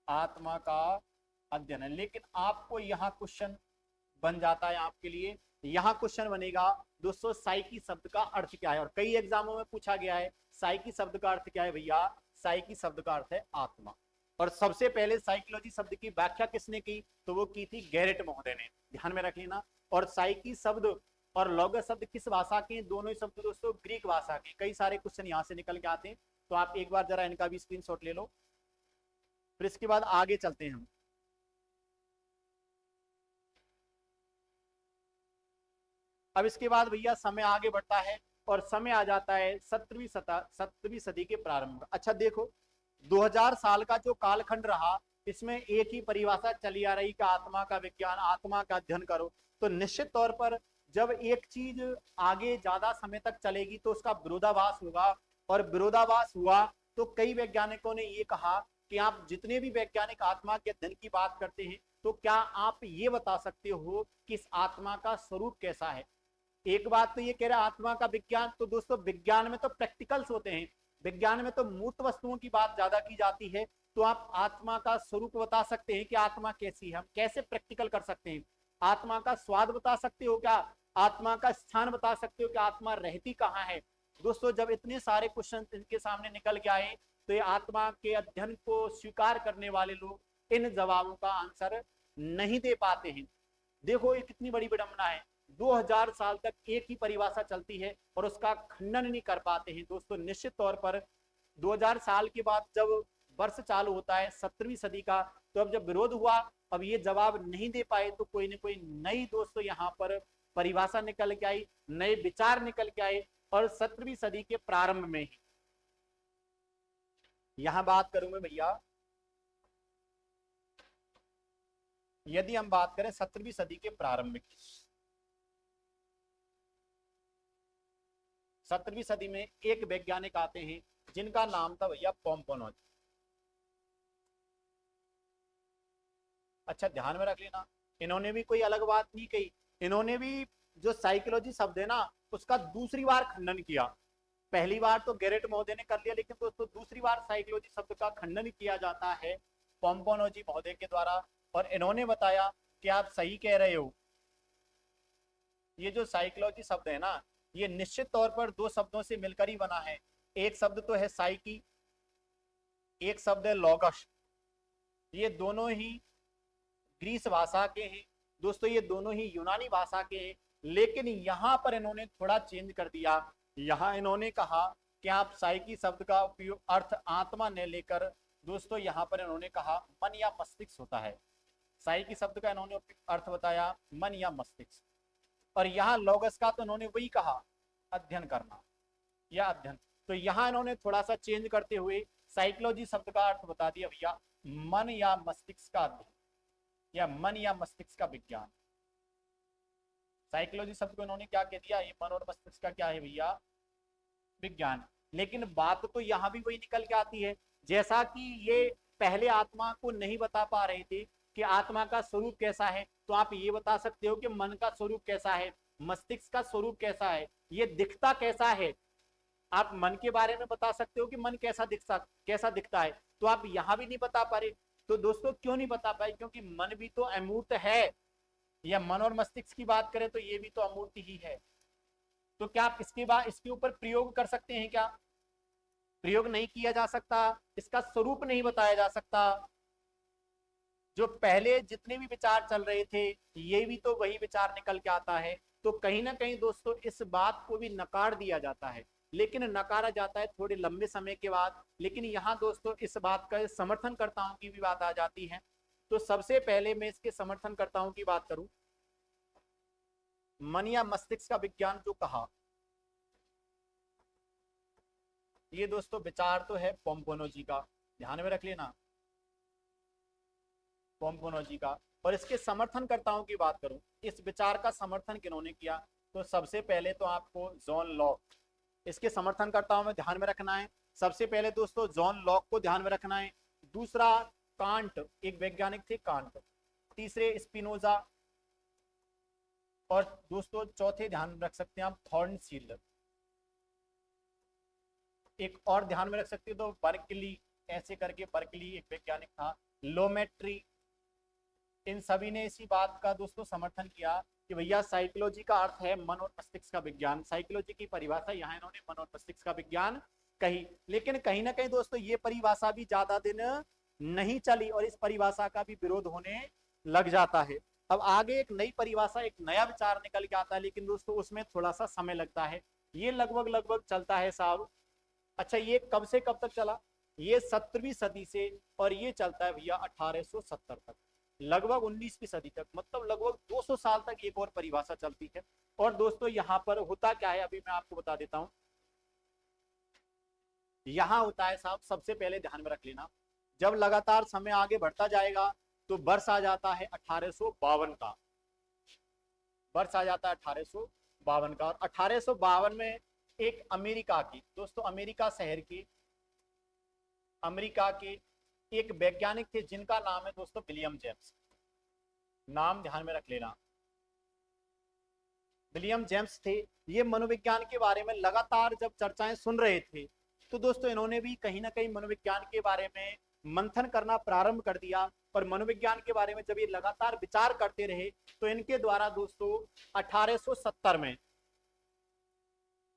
आत्मा का अध्ययन है। लेकिन आपको यहाँ क्वेश्चन बन जाता है आपके लिए, यहाँ क्वेश्चन बनेगा दोस्तों साइकी शब्द का अर्थ क्या है। और कई एग्जामों में पूछा गया है साइकी शब्द का अर्थ क्या है भैया? साइकी शब्द का अर्थ है आत्मा। और सबसे पहले साइकोलॉजी शब्द की व्याख्या किसने की? तो वो की थी गैरेट महोदय ने, ध्यान में रख लेना। और साइकी शब्द और लॉगस शब्द किस भाषा के? दोनों ही शब्द दोस्तों ग्रीक भाषा के। कई सारे क्वेश्चन यहाँ से निकल के आते हैं, तो आप एक बार जरा इनका भी स्क्रीनशॉट ले लो, फिर इसके बाद आगे चलते हैं हम। अब इसके बाद भैया समय आगे बढ़ता है और समय आ जाता है 17वीं सदी के प्रारंभ। अच्छा देखो, 2000 साल का जो कालखंड रहा, इसमें एक ही परिभाषा चली आ रही कि आत्मा का विज्ञान, आत्मा का अध्ययन करो। तो निश्चित तौर पर जब एक चीज आगे ज्यादा समय तक चलेगी तो उसका विरोधाभास होगा, और विरोधाभास हुआ तो कई वैज्ञानिकों ने ये कहा कि आप जितने भी वैज्ञानिक आत्मा के अध्ययन की बात करते हैं, तो क्या आप ये बता सकते हो कि इस आत्मा का स्वरूप कैसा है? एक बात तो ये कह रहा है आत्मा का विज्ञान, तो दोस्तों विज्ञान में तो प्रैक्टिकल्स होते हैं, विज्ञान में तो मूर्त वस्तुओं की बात ज्यादा की जाती है। तो आप आत्मा का स्वरूप बता सकते हैं कि आत्मा कैसी है? हम कैसे प्रैक्टिकल कर सकते हैं? आत्मा का स्वाद बता सकते हो क्या? आत्मा का स्थान बता सकते हो कि आत्मा रहती कहाँ है? दोस्तों जब इतने सारे क्वेश्चन इनके सामने निकल के आए, तो ये आत्मा के अध्ययन को स्वीकार करने वाले लोग इन जवाबों का आंसर नहीं दे पाते हैं। देखो ये कितनी बड़ी विडंबना है, 2000 साल तक एक ही परिभाषा चलती है और उसका खंडन नहीं कर पाते हैं। दोस्तों निश्चित तौर पर 2000 साल के बाद जब वर्ष चालू होता है 17वीं सदी का, तो अब जब विरोध हुआ, अब ये जवाब नहीं दे पाए, तो कोई ना कोई नई दोस्तों यहाँ पर परिभाषा निकल के आई, नए विचार निकल के आए, और 17वीं सदी के प्रारंभ में ही यहां बात करूंगा भैया, यदि हम बात करें 17वीं सदी के प्रारंभ की, 17वीं सदी में एक वैज्ञानिक आते हैं जिनका नाम था भैया पोम्पोनोजी। अच्छा ध्यान में रख लेना, इन्होंने भी कोई अलग बात नहीं कही, इन्होंने भी जो साइकोलॉजी शब्द है ना, उसका दूसरी बार खंडन किया। पहली बार तो गैरेट महोदय ने कर लिया, लेकिन दोस्तों दूसरी बार साइकोलॉजी शब्द का खंडन किया जाता है पोम्पोनोजी महोदय के द्वारा, और इन्होंने बताया कि आप सही कह रहे हो, ये जो साइकोलॉजी शब्द है ना, ये निश्चित तौर पर दो शब्दों से मिलकर ही बना है। एक शब्द तो है साइकी, एक शब्द है लॉगस। ये दोनों ही ग्रीस भाषा के हैं दोस्तों, ये दोनों ही यूनानी भाषा के हैं, लेकिन यहाँ पर इन्होंने थोड़ा चेंज कर दिया। यहाँ इन्होंने कहा कि आप साइकी शब्द का उपयोग अर्थ आत्मा ने लेकर, दोस्तों यहाँ पर इन्होंने कहा मन या मस्तिष्क होता है। साइकी शब्द का इन्होंने अर्थ बताया मन या मस्तिष्क, और यहाँ लॉगस का तो इन्होंने वही कहा अध्ययन करना या अध्ययन। तो यहाँ इन्होंने थोड़ा सा चेंज करते हुए साइकोलॉजी शब्द का अर्थ बता दिया भैया मन या मस्तिष्क का अध्ययन, या मन या मस्तिष्क का विज्ञान। साइकोलॉजी शब्द को इन्होंने क्या कह दिया, ये मन और मस्तिष्क का क्या है भैया, विज्ञान। लेकिन बात तो यहाँ भी वही निकल के आती है, जैसा कि ये पहले आत्मा को नहीं बता पा रहे थे कि आत्मा का स्वरूप कैसा है, तो आप ये बता सकते हो कि मन का स्वरूप कैसा है, मस्तिष्क का स्वरूप कैसा है, ये दिखता कैसा है। आप मन के बारे में बता सकते हो कि मन कैसा दिखता है, तो आप यहाँ भी नहीं बता पा रहे। तो दोस्तों क्यों नहीं बता पाए? क्योंकि मन भी तो अमूर्त है, या मन और मस्तिष्क की बात करें तो ये भी तो अमूर्त ही है। तो क्या आप इसके बाद इसके ऊपर प्रयोग कर सकते हैं क्या? प्रयोग नहीं किया जा सकता, इसका स्वरूप नहीं बताया जा सकता। जो पहले जितने भी विचार चल रहे थे, ये भी तो वही विचार निकल के आता है। तो कहीं ना कहीं दोस्तों इस बात को भी नकार दिया जाता है, लेकिन नकारा जाता है थोड़े लंबे समय के बाद। लेकिन यहाँ दोस्तों इस बात का समर्थनकर्ताओं की भी बात आ जाती है। तो सबसे पहले मैं इसके समर्थनकर्ताओं की बात करूं, मन या मस्तिष्क का विज्ञान जो कहा, ये दोस्तों विचार तो है पोम्पोनोजी का, ध्यान में रख लेना, पोम्पोनोजी का। और इसके समर्थनकर्ताओं की बात करूं, इस विचार का समर्थन किन्होंने किया, तो सबसे पहले तो आपको जॉन लॉक, इसके समर्थनकर्ताओं में ध्यान में रखना है। सबसे पहले दोस्तों जॉन लॉक को ध्यान में रखना है। दूसरा कांट, एक वैज्ञानिक थे कांट। तीसरे स्पिनोजा, और दोस्तों चौथे ध्यान में रख सकते हैं आप थॉर्नसीलर। एक और ध्यान में रख सकते हो तो बर्कली, ऐसे करके बर्कली एक वैज्ञानिक था, लोमेट्री। इन सभी ने इसी बात का दोस्तों समर्थन किया कि भैया साइकोलॉजी का अर्थ है मन और मस्तिष्क का विज्ञान। साइकोलॉजी की परिभाषा यहाँ इन्होंने मन और मस्तिष्क का विज्ञान कही, लेकिन कहीं ना कहीं दोस्तों ये परिभाषा भी ज्यादा दिन नहीं चली और इस परिभाषा का भी विरोध होने लग जाता है। अब आगे एक नई परिभाषा, एक नया विचार निकल के आता है, लेकिन दोस्तों उसमें थोड़ा सा समय लगता है। ये लगभग लगभग चलता है साहब। अच्छा, ये कब से कब तक चला? ये 17वीं सदी से, और ये चलता है भैया 1870 तक, लगभग 19वीं सदी तक, मतलब लगभग 200 साल तक एक और परिभाषा चलती है। और दोस्तों यहाँ पर होता क्या है, अभी मैं आपको बता देता हूँ। यहाँ होता है साहब, सबसे पहले ध्यान में रख लेना, जब लगातार समय आगे बढ़ता जाएगा तो वर्ष आ जाता है 1852 का, वर्ष आ जाता है 1852 का। और 1852 में एक अमेरिका की, दोस्तों अमेरिका शहर की, अमेरिका के एक वैज्ञानिक थे जिनका नाम है दोस्तों विलियम जेम्स। नाम ध्यान में रख लेना, विलियम जेम्स थे। ये मनोविज्ञान के बारे में लगातार जब चर्चाएं सुन रहे थे, तो दोस्तों इन्होंने भी कहीं ना कहीं मनोविज्ञान के बारे में मंथन करना प्रारंभ कर दिया। और मनोविज्ञान के बारे में जब ये लगातार विचार करते रहे, तो इनके द्वारा दोस्तों 1870 में,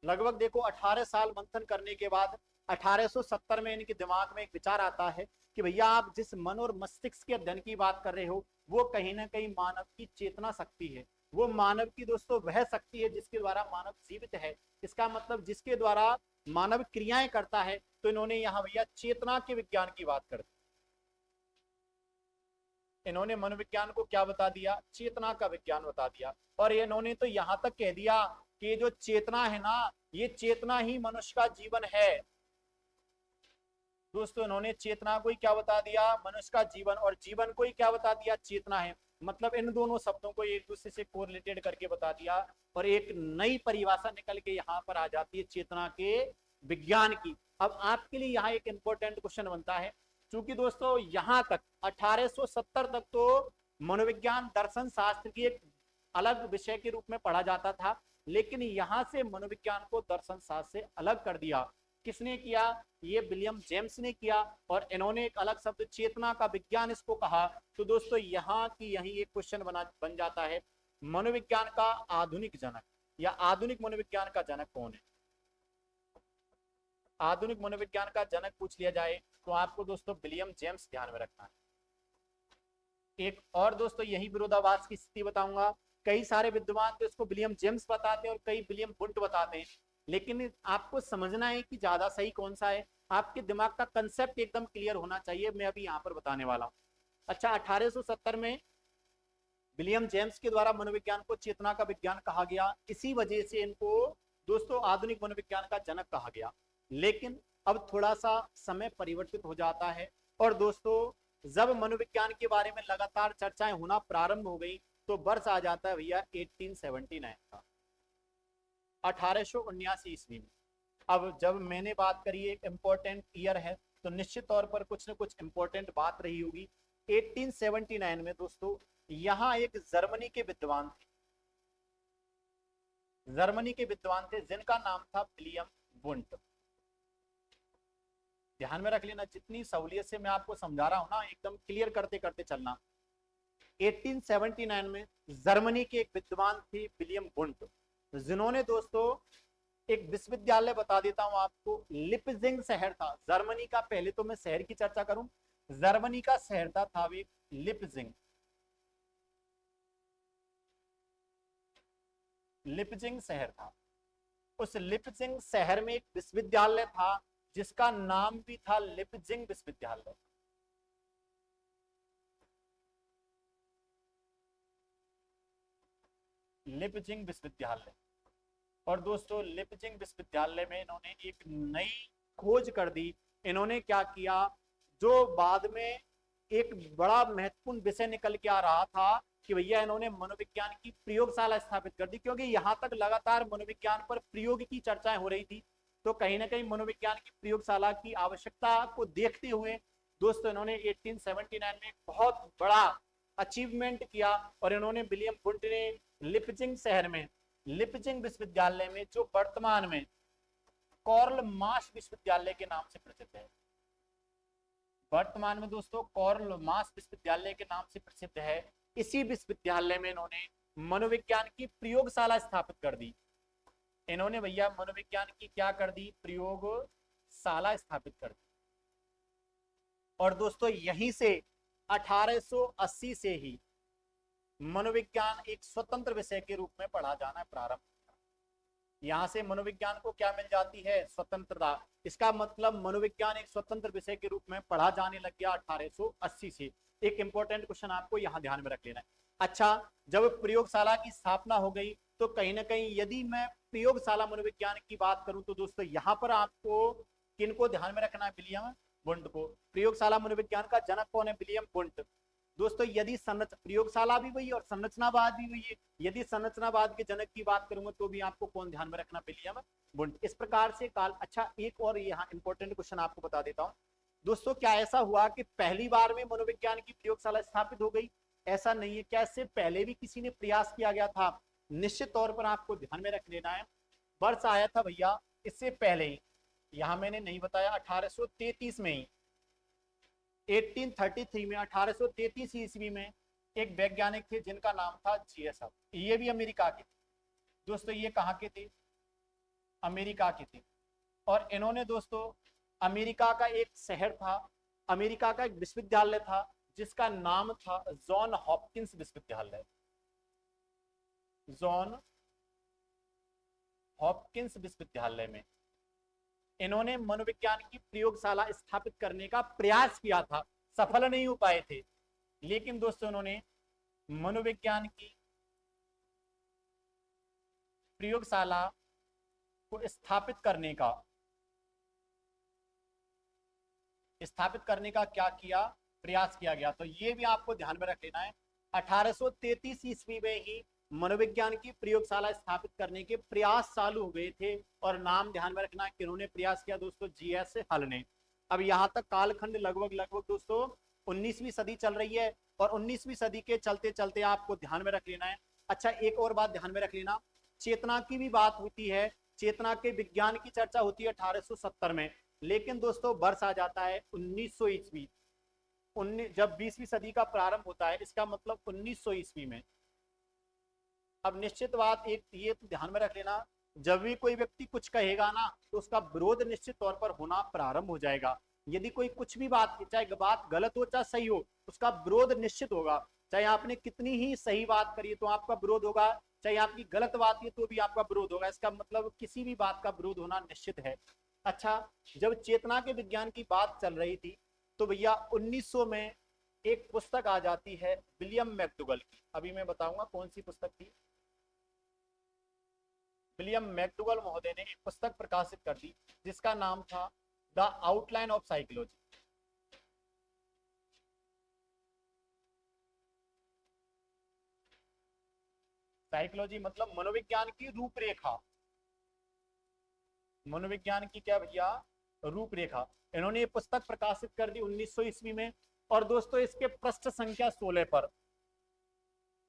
लगभग देखो 18 साल मंथन करने के बाद 1870 में इनके दिमाग में एक विचार आता है कि भैया आप जिस मन और मस्तिष्क के अध्ययन की बात कर रहे हो, वो कहीं ना कहीं मानव की चेतना शक्ति है। वो मानव की दोस्तों वह शक्ति है जिसके द्वारा मानव जीवित है। इसका मतलब जिसके द्वारा मानव क्रियाएं करता है। तो इन्होंने यहाँ भैया चेतना के विज्ञान की बात कर दी। इन्होंने मनोविज्ञान को क्या बता दिया? चेतना का विज्ञान बता दिया। और इन्होंने तो यहां तक कह दिया कि जो चेतना है ना, ये चेतना ही मनुष्य का जीवन है। दोस्तों इन्होंने चेतना को ही क्या बता दिया? मनुष्य का जीवन। और जीवन को ही क्या बता दिया? चेतना है। मतलब इन दोनों शब्दों को एक दूसरे से कोरिलेटेड करके बता दिया, और एक नई परिभाषा निकल के यहाँ पर आ जाती है चेतना के विज्ञान की। अब आपके लिए यहाँ एक इंपॉर्टेंट क्वेश्चन बनता है, क्योंकि दोस्तों यहाँ तक 1870 तक तो मनोविज्ञान दर्शन शास्त्र की एक अलग विषय के रूप में पढ़ा जाता था, लेकिन यहाँ से मनोविज्ञान को दर्शन शास्त्र से अलग कर दिया। किसने किया? ये विलियम जेम्स ने किया। और इन्होंने एक अलग शब्द चेतना का विज्ञान इसको कहा। तो दोस्तों यहाँ की यही एक क्वेश्चन बन जाता है, मनोविज्ञान का आधुनिक जनक या आधुनिक मनोविज्ञान का जनक कौन है? आधुनिक मनोविज्ञान का जनक पूछ लिया जाए तो आपको दोस्तों विलियम जेम्स ध्यान में रखना है। एक और दोस्तों यही विरोधाभास की स्थिति बताऊंगा। कई सारे विद्वान तो इसको विलियम जेम्स बताते हैं और कई विलियम वुंट बताते हैं, लेकिन आपको समझना है कि ज्यादा सही कौन सा है। आपके दिमाग का कंसेप्ट एकदम क्लियर होना चाहिए, मैं अभी यहाँ पर बताने वाला हूँ। अच्छा, 1870 में विलियम जेम्स के द्वारा मनोविज्ञान को चेतना का विज्ञान कहा गया। इसी वजह से इनको दोस्तों आधुनिक मनोविज्ञान का जनक कहा गया। लेकिन अब थोड़ा सा समय परिवर्तित हो जाता है, और दोस्तों जब मनोविज्ञान के बारे में लगातार चर्चाएं होना प्रारंभ हो गई, तो वर्ष आ जाता है भैया 1879 का, 1879 ईस्वी में। अब जब मैंने बात करी एक इंपॉर्टेंट ईयर है, तो निश्चित तौर पर कुछ न कुछ इंपॉर्टेंट बात रही होगी। 1879 में दोस्तों यहाँ एक जर्मनी के विद्वान थे, जर्मनी के विद्वान थे जिनका नाम था विलियम वुंट। ध्यान में रख लेना, जितनी सहूलियत से मैं आपको समझा रहा हूं ना, एकदम क्लियर करते करते चलना। 1879 में जर्मनी के एक विद्वान थे विलियम वुंट, जिन्होंने दोस्तों एक विश्वविद्यालय बता देता हूं आपको, लिपजिंग शहर था जर्मनी का। पहले तो मैं शहर की चर्चा करूं, जर्मनी का शहर था एक लिपजिंग। लिपजिंग शहर था। उस लिपजिंग शहर में एक विश्वविद्यालय था जिसका नाम भी था लिपजिंग विश्वविद्यालय। लिपजिंग विश्वविद्यालय। और दोस्तों लिपजिंग विश्वविद्यालय में इन्होंने एक नई खोज कर दी। इन्होंने क्या किया, जो बाद में एक बड़ा महत्वपूर्ण विषय निकल के आ रहा था, कि भैया इन्होंने मनोविज्ञान की प्रयोगशाला स्थापित कर दी। क्योंकि यहाँ तक लगातार मनोविज्ञान पर प्रयोग की चर्चाएं हो रही थी, तो कहीं ना कहीं मनोविज्ञान की प्रयोगशाला की आवश्यकता को देखते हुए दोस्तों इन्होंने 1879 में एक बहुत बड़ा अचीवमेंट किया। और इन्होंने विलियम वुंट ने लिपजिंग शहर में, लिपजिंग विश्वविद्यालय में, जो वर्तमान में कॉर्ल मास विश्वविद्यालय के नाम से प्रसिद्ध है, वर्तमान में दोस्तों कॉर्ल मास विश्वविद्यालय के नाम से प्रसिद्ध है, इसी विश्वविद्यालय में इन्होंने मनोविज्ञान की प्रयोगशाला स्थापित कर दी। इन्होंने भैया मनोविज्ञान की क्या कर दी? प्रयोगशाला स्थापित कर दी। और दोस्तों यहीं से 1880 से ही मनोविज्ञान एक स्वतंत्र विषय के रूप में पढ़ा जाना प्रारंभ। यहां से मनोविज्ञान को क्या मिल जाती है? स्वतंत्रता। इसका मतलब मनोविज्ञान एक स्वतंत्र विषय के रूप में पढ़ा जाने लग गया 1880 से। एक इंपॉर्टेंट क्वेश्चन आपको यहाँ ध्यान में रख लेना है। अच्छा, जब प्रयोगशाला की स्थापना हो गई तो कहीं ना कहीं यदि मैं प्रयोगशाला मनोविज्ञान की बात करूं तो दोस्तों यहाँ पर आपको किनको ध्यान में रखना है? विलियम वुंड को। प्रयोगशाला मनोविज्ञान का जनक कौन है? William wound. दोस्तों यदि प्रयोगशाला भी वही और संरचनावाद भी वही है, यदि संरचनावाद के जनक की बात करूंगा तो भी आपको कौन ध्यान में रखना? William wound. इस प्रकार से काल। अच्छा, एक और यहाँ इंपॉर्टेंट क्वेश्चन आपको बता देता हूँ दोस्तों। क्या ऐसा हुआ कि पहली बार में मनोविज्ञान की प्रयोगशाला स्थापित हो गई? ऐसा नहीं है। क्या इससे पहले भी किसी ने प्रयास किया गया था? निश्चित तौर पर आपको ध्यान में रख लेना है। वर्ष आया था भैया इससे पहले ही, यहां मैंने नहीं बताया, 1833 में ही, 1833 में, 1833 ईस्वी में एक वैज्ञानिक थे जिनका नाम था जीएस हब। ये भी अमेरिका के दोस्तों। ये कहाँ के थे? अमेरिका के थे। और इन्होंने दोस्तों अमेरिका का एक शहर था, अमेरिका का एक विश्वविद्यालय था जिसका नाम था जॉन हॉपकिंस विश्वविद्यालय। जॉन हॉपकिंस विश्वविद्यालय में इन्होंने मनोविज्ञान की प्रयोगशाला स्थापित करने का प्रयास किया था। सफल नहीं हो पाए थे, लेकिन दोस्तों उन्होंने मनोविज्ञान की प्रयोगशाला को स्थापित करने का क्या किया? प्रयास किया गया। तो ये भी आपको ध्यान में रख लेना है। 1833 ईस्वी में ही मनोविज्ञान की प्रयोगशाला स्थापित करने के प्रयास चालू हो गए थे। और नाम ध्यान में रखना है किन्होंने प्रयास किया दोस्तों? जीएस हल ने। अब यहाँ तक कालखंड लगभग दोस्तों 19वीं सदी चल रही है। और 19वीं सदी के चलते चलते आपको ध्यान में रख लेना है। अच्छा, एक और बात ध्यान में रख लेना, चेतना की भी बात होती है, चेतना के विज्ञान की चर्चा होती है 1870 में। लेकिन दोस्तों वर्ष आ जाता है 1900 ईस्वी, जब 20वीं सदी का प्रारंभ होता है, इसका मतलब 1900 ईस्वी में। अब निश्चित बात एक ये तो ध्यान में रख लेना, जब भी कोई व्यक्ति कुछ कहेगा ना तो उसका विरोध निश्चित तौर पर होना प्रारंभ हो जाएगा। यदि कोई कुछ भी बात, चाहे बात गलत हो चाहे सही हो, उसका विरोध निश्चित होगा। चाहे आपने कितनी ही सही बात करी तो आपका विरोध होगा, चाहे आपकी गलत बात है तो भी आपका विरोध होगा। इसका मतलब किसी भी बात का विरोध होना निश्चित है। अच्छा, जब चेतना के विज्ञान की बात चल रही थी तो भैया 1900 में एक पुस्तक आ जाती है विलियम मैकडूगल की। अभी मैं बताऊंगा कौन सी पुस्तक थी। विलियम मैकडूगल महोदय ने एक पुस्तक प्रकाशित कर दी जिसका नाम था the outline of psychology. Psychology मतलब मनोविज्ञान की रूपरेखा। मनोविज्ञान की क्या भैया? रूपरेखा। इन्होंने ये पुस्तक प्रकाशित कर दी 1900 ईस्वी में। और दोस्तों इसके पृष्ठ संख्या 16 पर,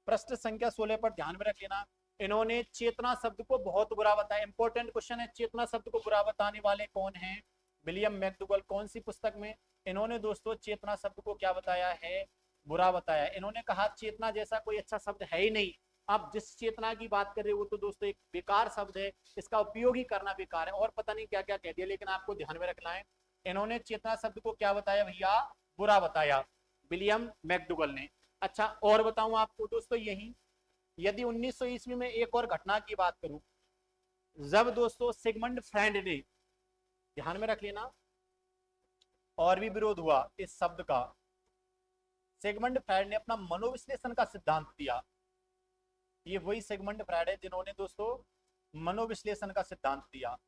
पृष्ठ संख्या 16 पर ध्यान में रख लेना, इन्होंने चेतना शब्द को बहुत बुरा बताया। इंपॉर्टेंट क्वेश्चन है, चेतना शब्द को बुरा बताने वाले कौन हैं? William McDougall. कौन सी पुस्तक में? इन्होंने दोस्तों चेतना शब्द को क्या बताया है? बुरा बताया। इन्होंने कहा चेतना जैसा कोई अच्छा शब्द है ही नहीं। आप जिस चेतना की बात कर रहे हो वो तो दोस्तों एक बेकार शब्द है, इसका उपयोग ही करना बेकार है। और पता नहीं क्या क्या कह दिया, लेकिन आपको ध्यान में रखना है इन्होंने चेतना शब्द को क्या बताया भैया? बुरा बताया, विलियम मैकडूगल ने। अच्छा, और बताऊं आपको दोस्तों, यही यदि 1900 ईस्वी में एक और घटना की बात करूं, जब दोस्तों सिगमंड फ्रायड ने, ध्यान में रख लेना, और भी विरोध हुआ इस शब्द का। सिगमंड फ्रायड ने अपना मनोविश्लेषण का सिद्धांत दिया। ये वही सिगमंड फ्रायड है जिन्होंने दोस्तों मनोविश्लेषण का सिद्धांत दिया।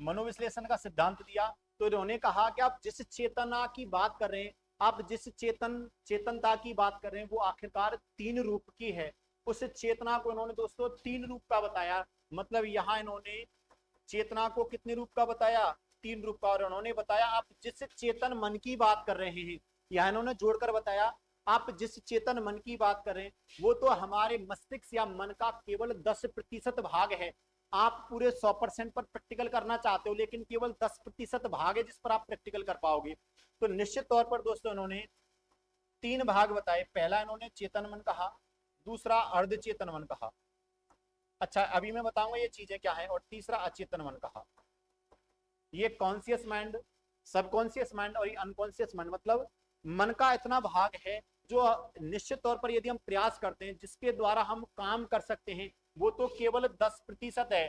मनोविश्लेषण का सिद्धांत दिया तो इन्होंने कहा कि आप जिस चेतना की बात कर रहे हैं, आप जिस चेतनता की बात कर रहे हैं वो आखिरकार 3 रूप की है। उस चेतना को इन्होंने दोस्तों 3 रूप का बताया। मतलब यहाँ इन्होंने चेतना को कितने रूप का बताया? 3 रूप का। और उन्होंने बताया आप जिस चेतन मन की बात कर रहे हैं, यहाँ इन्होंने जोड़कर बताया आप जिस चेतन मन की बात कर रहे हैं वो तो हमारे मस्तिष्क या मन का केवल 10% भाग है। आप पूरे 100% पर प्रैक्टिकल करना चाहते हो, लेकिन केवल 10% भाग है जिस पर आप प्रैक्टिकल कर पाओगे। तो निश्चित तौर पर दोस्तों इन्होंने 3 भाग बताए। पहला इन्होंने चेतन मन कहा, दूसरा अर्धचेतन मन कहा। अच्छा, अभी मैं बताऊंगा ये चीजें क्या है। और तीसरा अचेतन मन कहा। ये कॉन्शियस माइंड, सबकॉन्शियस माइंड और ये अनकॉन्शियस माइंड, मतलब मन का इतना भाग है जो निश्चित तौर पर यदि हम प्रयास करते हैं जिसके द्वारा हम काम कर सकते हैं, वो तो केवल 10% है।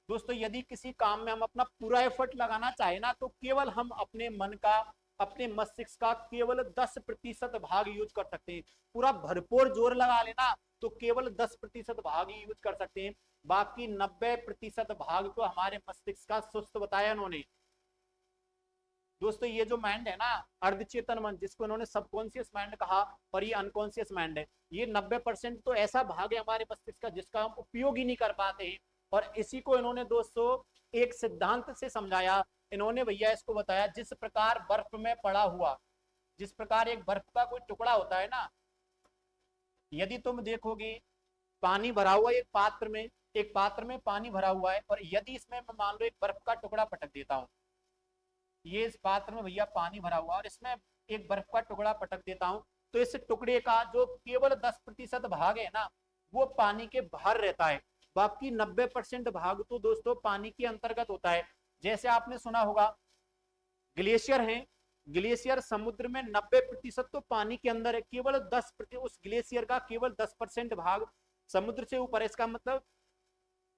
दोस्तों यदि किसी काम में हम अपना पूरा एफर्ट लगाना चाहे ना, तो केवल हम अपने मन का, अपने मस्तिष्क का केवल 10% भाग यूज कर सकते हैं। पूरा भरपूर जोर लगा लेना तो केवल 10% भाग ही यूज कर सकते हैं। बाकी 90% भाग तो हमारे मस्तिष्क का सुस्त बताया उन्होंने। दोस्तों ये जो माइंड है ना, अर्धचेतन मन, जिसको उन्होंने सबकॉन्शियस माइंड कहा और ये अनकॉन्शियस माइंड है, ये 90% तो ऐसा भाग है हमारे मस्तिष्क का जिसका हम उपयोग ही नहीं कर पाते हैं। और इसी को इन्होंने दोस्तों एक सिद्धांत से समझाया। इन्होंने भैया इसको बताया, जिस प्रकार बर्फ में पड़ा हुआ, जिस प्रकार एक बर्फ का कोई टुकड़ा होता है ना, यदि तुम देखोगे पानी भरा हुआ एक पात्र में, एक पात्र में पानी भरा हुआ है, और यदि इसमें मैं मान लो एक बर्फ का टुकड़ा पटक देता हूँ, ये इस पात्र में भैया पानी भरा हुआ और इसमें एक बर्फ का टुकड़ा पटक देता हूं, तो इस टुकड़े का जो केवल 10% भाग है ना, वो पानी के बाहर रहता है। बाकी 90% भाग तो दोस्तों पानी के अंतर्गत होता है। जैसे आपने सुना होगा ग्लेशियर है, ग्लेशियर समुद्र में 90% तो पानी के अंदर है, केवल 10%, उस ग्लेशियर का केवल 10% भाग समुद्र से ऊपर है। इसका मतलब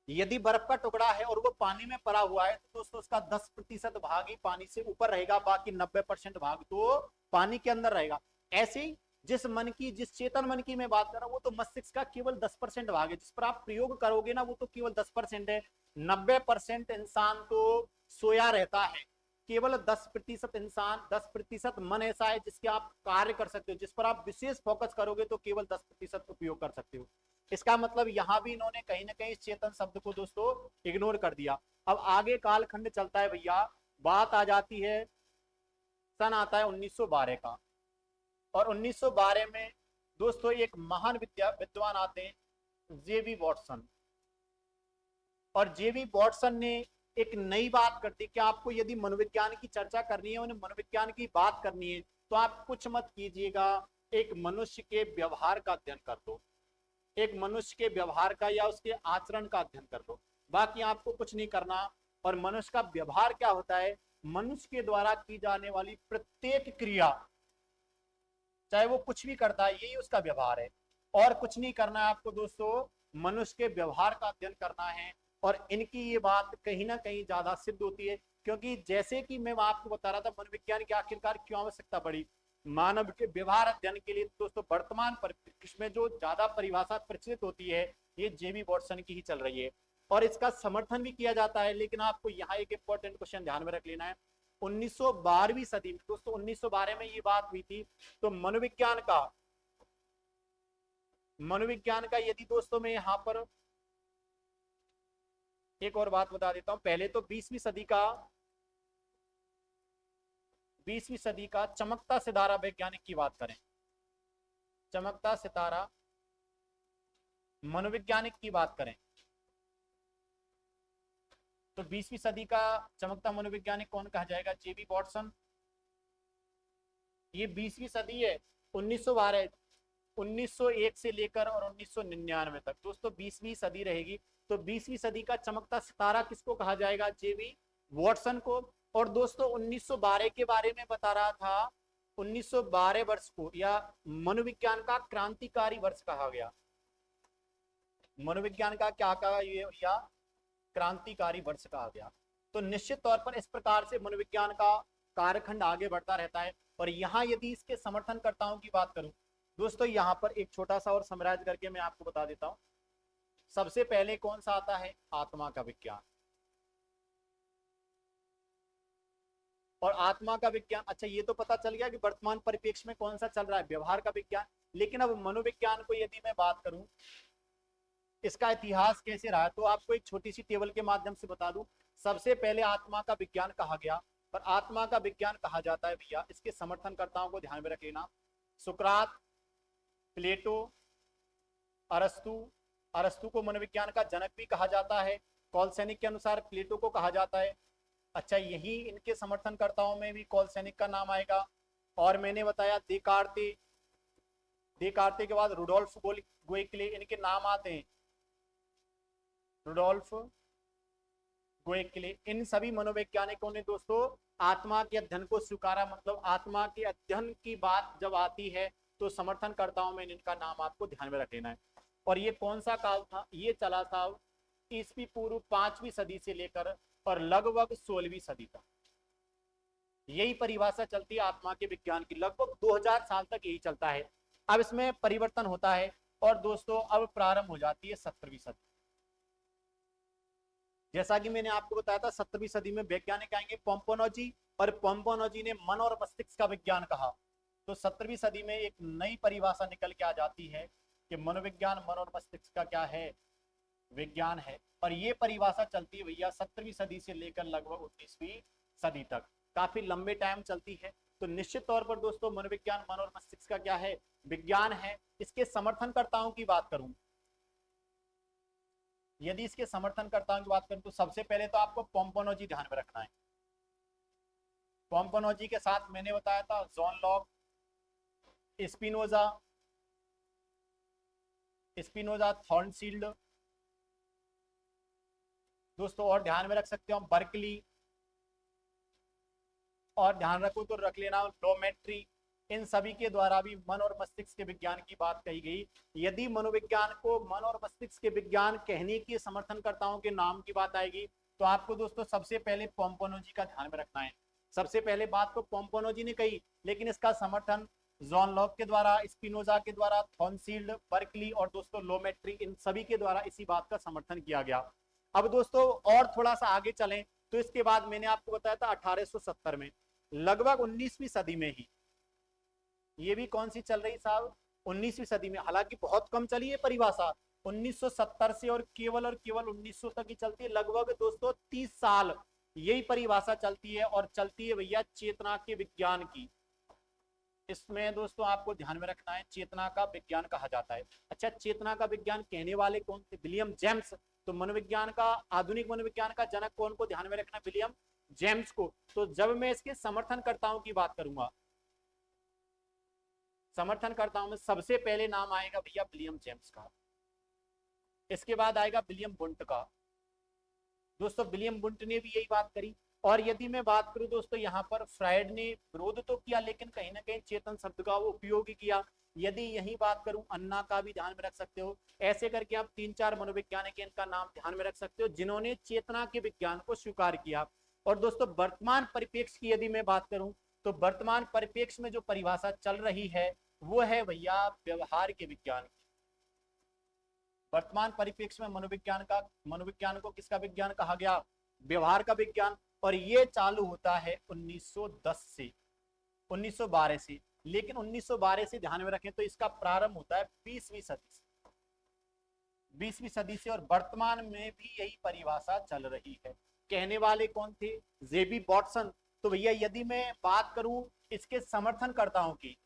यदि बर्फ का टुकड़ा है और वो पानी में पड़ा हुआ है, तो दोस्तों उसका 10% भाग ही पानी से ऊपर रहेगा, बाकी 90% भाग तो पानी के अंदर रहेगा। ऐसे ही जिस मन की, जिस चेतन मन की मैं बात कर रहा हूँ, वो तो मस्तिष्क का केवल 10% भाग है, जिस पर आप प्रयोग करोगे ना वो तो केवल 10% है। 90% इंसान तो सोया रहता है। केवल 10% इंसान, 10% मन ऐसा है जिसके आप कार्य कर सकते हो, जिस पर आप विशेष फोकस करोगे तो केवल 10% उपयोग कर सकते हो। इसका मतलब यहां भी इन्होंने कहीं ना कहीं चेतन शब्द को दोस्तों इग्नोर कर दिया। अब आगे कालखंड चलता है भैया, बात आ जाती है, सन आता है 1912 का, और 1912 में दोस्तों एक महान विद्वान आते हैं, जेबी वॉटसन। और जेबी वॉटसन ने एक नई बात कर दी कि आपको यदि मनोविज्ञान की चर्चा करनी है, उन्हें मनोविज्ञान की बात करनी है, तो आप कुछ मत कीजिएगा, एक मनुष्य के व्यवहार का अध्ययन कर दो, एक मनुष्य के व्यवहार का या उसके आचरण का अध्ययन कर दो, बाकी आपको कुछ नहीं करना। और मनुष्य का व्यवहार क्या होता है? मनुष्य के द्वारा की जाने वाली प्रत्येक क्रिया, चाहे वो कुछ भी करता है, यही उसका व्यवहार है, और कुछ नहीं करना है आपको दोस्तों, मनुष्य के व्यवहार का अध्ययन करना है। और इनकी ये बात कहीं ना कहीं ज्यादा सिद्ध होती है, क्योंकि जैसे कि मैं आपको बता रहा था मनोविज्ञान की आखिरकार क्यों आवश्यकता पड़ी, मानव के व्यवहार अध्ययन के लिए दोस्तों वर्तमान परिप्रेक्ष्य में जो ज्यादा परिभाषा प्रचलित होती है, ये जेबी वॉटसन की ही चल रही है, और इसका समर्थन भी किया जाता है। लेकिन आपको यहाँ एक इंपॉर्टेंट क्वेश्चन ध्यान में रख लेना है, 1912वीं सदी में दोस्तों, 1912 में ये बात हुई थी, तो मनोविज्ञान का यदि दोस्तों मैं यहाँ पर एक और बात बता देता हूं, पहले तो 20वीं सदी का चमकता सितारा वैज्ञानिक की बात करें, चमकता सितारा मनोवैज्ञानिक की बात करें, तो 20वीं सदी का चमकता मनोवैज्ञानिक कौन कहा जाएगा? जेबी वॉटसन। ये 20वीं सदी है, 1912, 1901 से लेकर और 1999 तक दोस्तों 20वीं सदी रहेगी। तो 20वीं सदी का चमकता सितारा किसको कहा जाएगा? जेबी वॉटसन को। और दोस्तों 1912 के बारे में बता रहा था, 1912 वर्ष को या मनोविज्ञान का क्रांतिकारी वर्ष कहा गया, मनोविज्ञान का क्या कहा या क्रांतिकारी वर्ष कहा गया। तो निश्चित तौर पर इस प्रकार से मनोविज्ञान का कार्यखंड आगे बढ़ता रहता है। और यहाँ यदि इसके समर्थनकर्ताओं की बात करूं दोस्तों, यहाँ पर एक छोटा सा और समराइज करके मैं आपको बता देता हूं। सबसे पहले कौन सा आता है? आत्मा का विज्ञान। और आत्मा का विज्ञान, अच्छा ये तो पता चल गया कि वर्तमान परिप्रेक्ष्य में कौन सा चल रहा है, व्यवहार का विज्ञान। लेकिन अब मनोविज्ञान को यदि मैं बात करूं, इसका इतिहास कैसे रहा, तो आपको एक छोटी सी टेबल के माध्यम से बता दूं। सबसे पहले आत्मा का विज्ञान कहा गया, पर आत्मा का विज्ञान कहा जाता है भैया, इसके समर्थनकर्ताओं को ध्यान में रख लेना, सुकरात, प्लेटो, अरस्तु। अरस्तु को मनोविज्ञान का जनक भी कहा जाता है, कॉलसैनिक के अनुसार प्लेटो को कहा जाता है। अच्छा यही इनके समर्थनकर्ताओं में भी कॉलसैनिक का नाम आएगा। और मैंने बताया देकार्ते, देकार्ते के बाद रुडोल्फ गोइकले, इनके नाम आते हैं, रुडोल्फ गोएक के लिए। इन सभी मनोवैज्ञानिकों ने दोस्तों आत्मा के अध्ययन को स्वीकारा, मतलब आत्मा के अध्ययन की बात जब आती है तो समर्थनकर्ताओं में इनका नाम आपको ध्यान में रख लेना है। और ये कौन सा काल था, ये चला था ईस्वी पूर्व 5वीं सदी से लेकर और लगभग 16वीं सदी तक। यही परिभाषा चलती है आत्मा के विज्ञान की, लगभग 2000 साल तक यही चलता है। अब इसमें परिवर्तन होता है और दोस्तों अब प्रारंभ हो जाती है 17वीं सदी। जैसा कि मैंने आपको बताया था 17वीं सदी में वैज्ञानिक आएंगे पोम्पोनोजी, और पोम्पोनोजी ने मन और मस्तिष्क का विज्ञान कहा। तो 17वीं सदी में एक नई परिभाषा निकल के आ जाती है कि मनोविज्ञान मन और मस्तिष्क का क्या है, विज्ञान है। और ये परिभाषा चलती है भैया 17वीं सदी से लेकर लगभग 19वीं सदी तक, काफी लंबे टाइम चलती है। तो निश्चित तौर पर दोस्तों मनोविज्ञान मन और मस्तिष्क का क्या है, विज्ञान है। इसके समर्थनकर्ताओं की बात करूं, यदि इसके समर्थनकर्ताओं की बात करूं तो सबसे पहले तो आपको पोम्पोनोजी ध्यान में रखना है। पोम्पोनोजी के साथ मैंने बताया था जॉन लॉक, स्पिनोजा, थॉर्नशील्ड दोस्तों, और ध्यान में रख सकते हो बर्कली, और ध्यान रखो तो रख लेना लोमेट्री। इन सभी के द्वारा भी मन और मस्तिष्क के विज्ञान की बात कही गई। यदि मनोविज्ञान को मन और मस्तिष्क के विज्ञान कहने के समर्थनकर्ताओं के नाम की बात आएगी तो आपको दोस्तों सबसे पहले पोम्पोनोजी का ध्यान में रखना है। सबसे पहले बात तो पोम्पोनोजी ने कही, लेकिन इसका समर्थन जॉन लॉक के द्वारा, स्पिनोजा के द्वारा, थॉर्नशील्ड, बर्कली और दोस्तों लोमेट्री, इन सभी के द्वारा इसी बात का समर्थन किया गया। अब दोस्तों और थोड़ा सा आगे चलें तो इसके बाद मैंने आपको बताया था 1870 में, लगभग 19वीं सदी में ही, ये भी कौन सी चल रही साहब, 19वीं सदी में, हालांकि बहुत कम चली है परिभाषा, 1970 से और केवल 1900 तक ही चलती है, लगभग दोस्तों 30 साल यही परिभाषा चलती है। और चलती है भैया चेतना के विज्ञान की। इसमें दोस्तों आपको ध्यान में रखना है चेतना का विज्ञान कहा जाता है। अच्छा, चेतना का विज्ञान कहने वाले कौन थे, विलियम जेम्स। तो मनोविज्ञान का, आधुनिक मनोविज्ञान का जनक कौन को ध्यान में रखना, विलियम जेम्स को। तो जब मैं इसके समर्थनकर्ताओं की बात करूंगा, समर्थनकर्ताओं में सबसे पहले नाम आएगा भैया विलियम जेम्स का, इसके बाद आएगा विलियम बुंट का। दोस्तों विलियम बुंट ने भी यही बात करी। और यदि मैं बात करूं दोस्तों, यहाँ पर फ्रायड ने विरोध तो किया लेकिन कहीं ना कहीं चेतन शब्द का वो उपयोग किया। यदि यही बात करूं, अन्ना का भी ध्यान में रख सकते हो। ऐसे करके आप 3-4 मनोवैज्ञानिक इनका नाम ध्यान में रख सकते हो जिन्होंने चेतना के विज्ञान को स्वीकार किया। और दोस्तों वर्तमान परिप्रेक्ष्य की यदि मैं बात करूं तो वर्तमान परिप्रेक्ष्य में जो परिभाषा चल रही है वो है भैया व्यवहार के विज्ञान की। वर्तमान परिप्रेक्ष्य में मनोविज्ञान को किसका विज्ञान कहा गया, व्यवहार का विज्ञान। और ये चालू होता है 1910 से, 1912 से, लेकिन 1912 से ध्यान में रखें तो इसका प्रारंभ होता है 20वीं सदी से, 20वीं सदी से। और वर्तमान में भी यही परिभाषा चल रही है। कहने वाले कौन थे, जेबी वॉटसन। तो भैया यदि मैं बात करूं इसके समर्थनकर्ताओं की,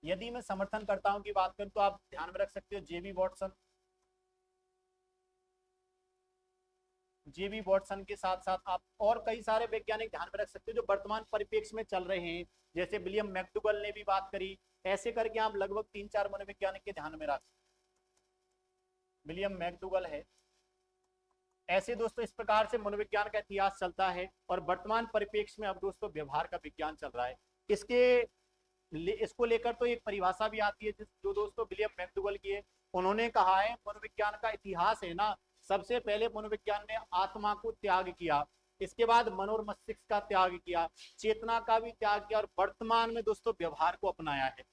यदि मैं समर्थनकर्ताओं की बात करूं तो आप ध्यान में रख सकते हो जेबी वॉटसन। जेबी वॉटसन के साथ साथ आप और कई सारे वैज्ञानिक ध्यान में रख सकते हो जो वर्तमान परिप्रेक्ष्य में चल रहे हैं, जैसे विलियम मैकडूगल ने भी बात करी। ऐसे करके आप लगभग 3-4 मनोवैज्ञानिक के ध्यान में रख, विलियम मैकडूगल है। ऐसे दोस्तों इस प्रकार से मनोविज्ञान का इतिहास चलता है। और वर्तमान परिप्रेक्ष्य में अब दोस्तों व्यवहार का विज्ञान चल रहा है। इसको लेकर तो एक परिभाषा भी आती है जो दोस्तों विलियम मैकडूगल की है। उन्होंने कहा है मनोविज्ञान का इतिहास है ना, सबसे पहले मनोविज्ञान ने आत्मा को त्याग किया, इसके बाद मन और मस्तिष्क का त्याग किया, चेतना का भी त्याग किया, और वर्तमान में दोस्तों व्यवहार को अपनाया है।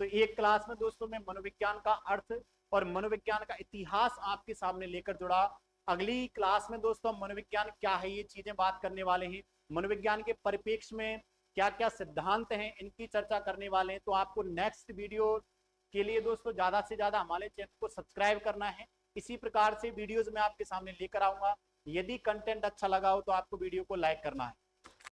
तो एक क्लास में दोस्तों मैं मनोविज्ञान का अर्थ और मनोविज्ञान का इतिहास आपके सामने लेकर जुड़ा। अगली क्लास में दोस्तों मनोविज्ञान क्या है ये चीजें बात करने वाले हैं। मनोविज्ञान के परिप्रेक्ष्य में क्या क्या सिद्धांत हैं इनकी चर्चा करने वाले हैं। तो आपको नेक्स्ट वीडियो के लिए दोस्तों ज्यादा से ज्यादा हमारे चैनल को सब्सक्राइब करना है। इसी प्रकार से वीडियोस मैं आपके सामने लेकर आऊंगा। यदि कंटेंट अच्छा लगा हो तो आपको वीडियो को लाइक करना है।